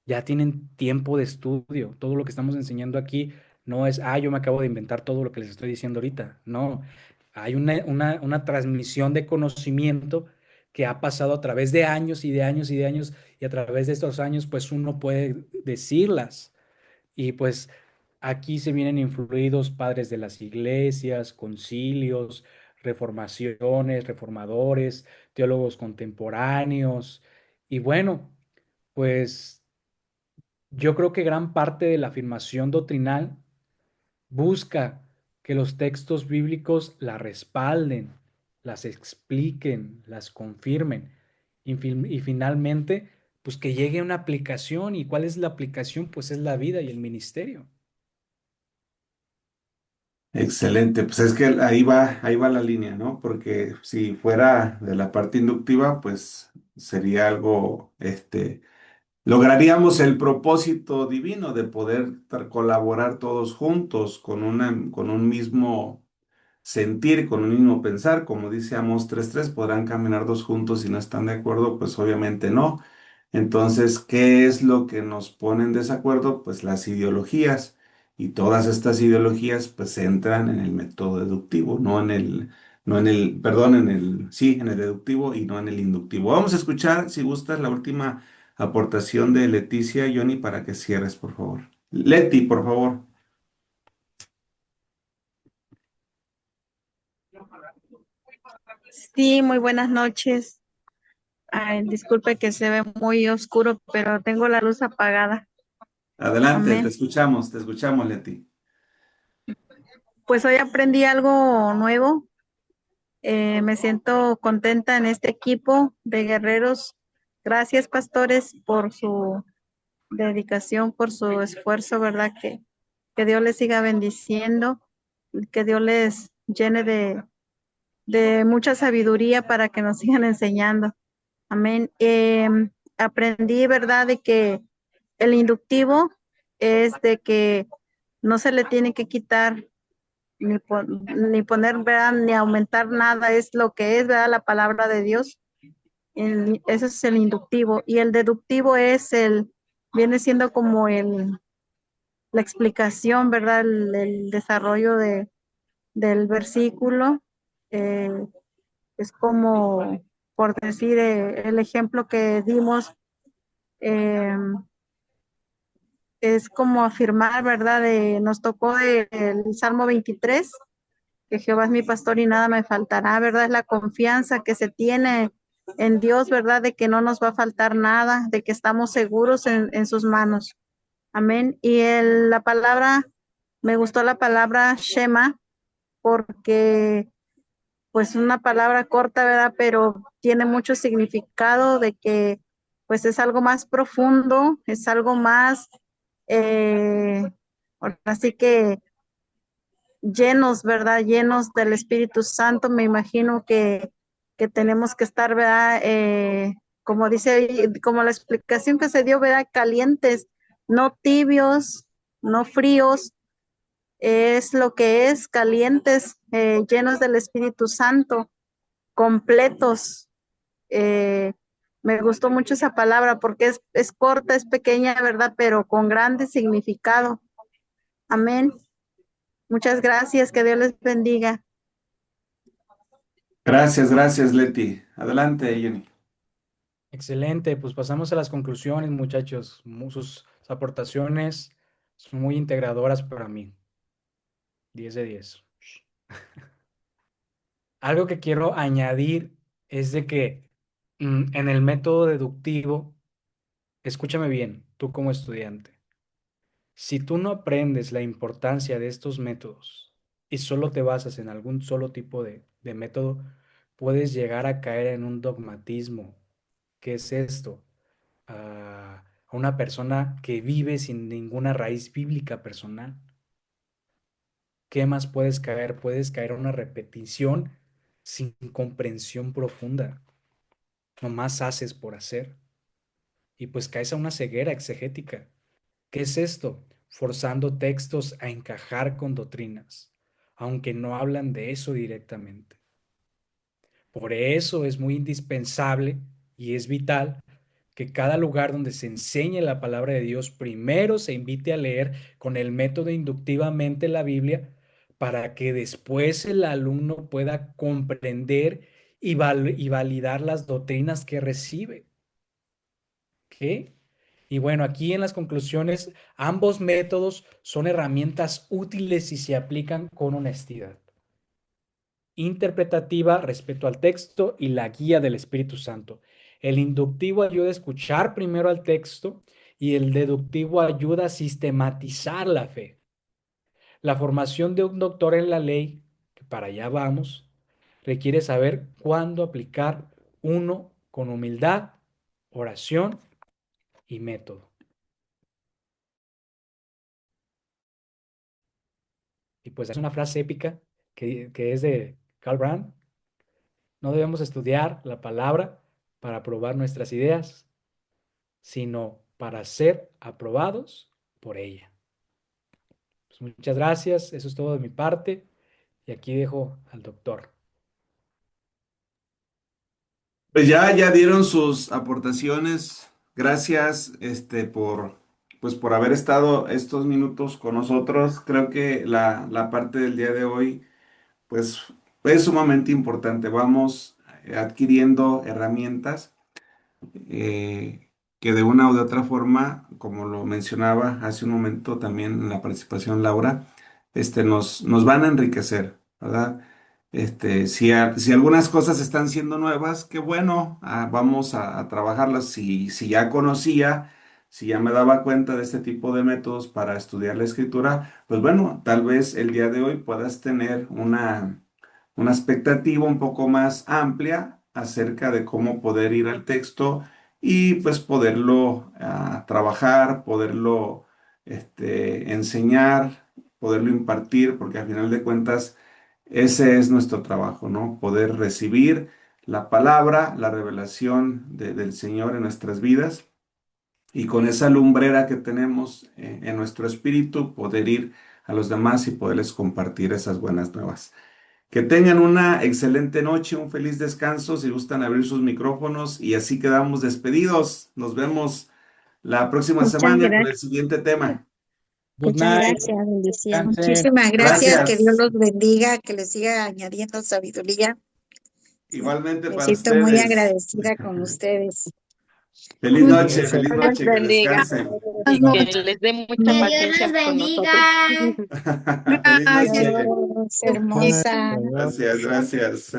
ya tienen tiempo de estudio. Todo lo que estamos enseñando aquí no es, yo me acabo de inventar todo lo que les estoy diciendo ahorita. No, hay una transmisión de conocimiento que ha pasado a través de años y de años y de años, y a través de estos años, pues uno puede decirlas. Y pues aquí se vienen influidos padres de las iglesias, concilios, reformaciones, reformadores, teólogos contemporáneos. Y bueno, pues yo creo que gran parte de la afirmación doctrinal busca que los textos bíblicos la respalden, las expliquen, las confirmen y finalmente, pues que llegue a una aplicación. ¿Y cuál es la aplicación? Pues es la vida y el ministerio. Excelente, pues es que ahí va la línea, ¿no? Porque si fuera de la parte inductiva, pues sería algo, lograríamos el propósito divino de poder colaborar todos juntos con un mismo sentir, con un mismo pensar, como dice Amos 3:3, podrán caminar dos juntos si no están de acuerdo, pues obviamente no. Entonces, ¿qué es lo que nos pone en desacuerdo? Pues las ideologías. Y todas estas ideologías pues entran en el método deductivo, perdón, sí, en el deductivo y no en el inductivo. Vamos a escuchar, si gustas, la última aportación de Leticia, Johnny, para que cierres, por favor. Leti, por favor. Sí, muy buenas noches. Ay, disculpe que se ve muy oscuro, pero tengo la luz apagada. Adelante, Amén. te escuchamos, Leti. Pues hoy aprendí algo nuevo. Me siento contenta en este equipo de guerreros. Gracias, pastores, por su dedicación, por su esfuerzo, ¿verdad? Que Dios les siga bendiciendo, que Dios les llene de mucha sabiduría para que nos sigan enseñando. Amén. Aprendí, ¿verdad?, de que el inductivo es de que no se le tiene que quitar ni poner, ¿verdad?, ni aumentar nada, es lo que es, ¿verdad?, la palabra de Dios. Ese es el inductivo. Y el deductivo viene siendo como la explicación, ¿verdad?, el desarrollo del versículo. Eh, es como, por decir, el ejemplo que dimos, eh, es como afirmar, ¿verdad? Nos tocó el Salmo 23, que Jehová es mi pastor y nada me faltará, ¿verdad? Es la confianza que se tiene en Dios, ¿verdad? De que no nos va a faltar nada, de que estamos seguros en sus manos. Amén. Y la palabra, me gustó la palabra Shema, porque pues una palabra corta, ¿verdad? Pero tiene mucho significado de que pues es algo más profundo, es algo más, así que llenos, ¿verdad? Llenos del Espíritu Santo. Me imagino que tenemos que estar, ¿verdad? Como dice, como la explicación que se dio, ¿verdad? Calientes, no tibios, no fríos, es lo que es, calientes, llenos del Espíritu Santo, completos. Eh, Me gustó mucho esa palabra porque es corta, es pequeña, ¿verdad? Pero con grande significado. Amén. Muchas gracias, que Dios les bendiga. Gracias, Leti. Adelante, Johnny. Excelente, pues pasamos a las conclusiones, muchachos. Sus aportaciones son muy integradoras para mí. 10 de 10. Algo que quiero añadir es de que en el método deductivo, escúchame bien, tú como estudiante, si tú no aprendes la importancia de estos métodos y solo te basas en algún solo tipo de método, puedes llegar a caer en un dogmatismo. ¿Qué es esto? A una persona que vive sin ninguna raíz bíblica personal. ¿Qué más puedes caer? Puedes caer a una repetición sin comprensión profunda. Nomás haces por hacer. Y pues caes a una ceguera exegética. ¿Qué es esto? Forzando textos a encajar con doctrinas, aunque no hablan de eso directamente. Por eso es muy indispensable y es vital que cada lugar donde se enseñe la palabra de Dios primero se invite a leer con el método inductivamente la Biblia para que después el alumno pueda comprender y validar las doctrinas que recibe. ¿Ok? Y bueno, aquí en las conclusiones, ambos métodos son herramientas útiles si se aplican con honestidad interpretativa respecto al texto y la guía del Espíritu Santo. El inductivo ayuda a escuchar primero al texto y el deductivo ayuda a sistematizar la fe. La formación de un doctor en la ley, que para allá vamos, requiere saber cuándo aplicar uno con humildad, oración y método. Y pues es una frase épica que es de Karl Brandt. No debemos estudiar la palabra para probar nuestras ideas, sino para ser aprobados por ella. Pues muchas gracias, eso es todo de mi parte Y aquí dejo al doctor. Pues ya dieron sus aportaciones. Gracias, por haber estado estos minutos con nosotros. Creo que la parte del día de hoy, pues, es sumamente importante. Vamos adquiriendo herramientas que de una u de otra forma, como lo mencionaba hace un momento también en la participación Laura, nos van a enriquecer, ¿verdad? Si algunas cosas están siendo nuevas, qué bueno, vamos a trabajarlas. Si ya conocía, si ya me daba cuenta de este tipo de métodos para estudiar la escritura, pues bueno, tal vez el día de hoy puedas tener una expectativa un poco más amplia acerca de cómo poder ir al texto y pues poderlo trabajar, poderlo enseñar, poderlo impartir, porque al final de cuentas ese es nuestro trabajo, ¿no? Poder recibir la palabra, la revelación del Señor en nuestras vidas y con esa lumbrera que tenemos en nuestro espíritu, poder ir a los demás y poderles compartir esas buenas nuevas. Que tengan una excelente noche, un feliz descanso, si gustan abrir sus micrófonos y así quedamos despedidos. Nos vemos la próxima Muchas semana con el gracias. siguiente tema. Good Muchas night. gracias. Bendición. Descansen. Muchísimas gracias, que Dios Gracias. los bendiga, que les siga añadiendo sabiduría. Igualmente Me para siento muy ustedes. agradecida con ustedes. Feliz Muy noche, Cuídense. feliz Dios los noche, que bendiga descansen. buenas y que noches. les dé mucha Que Dios paciencia los con nosotros. bendiga. Feliz Gracias. noche. Dios, hermosa. Gracias, gracias.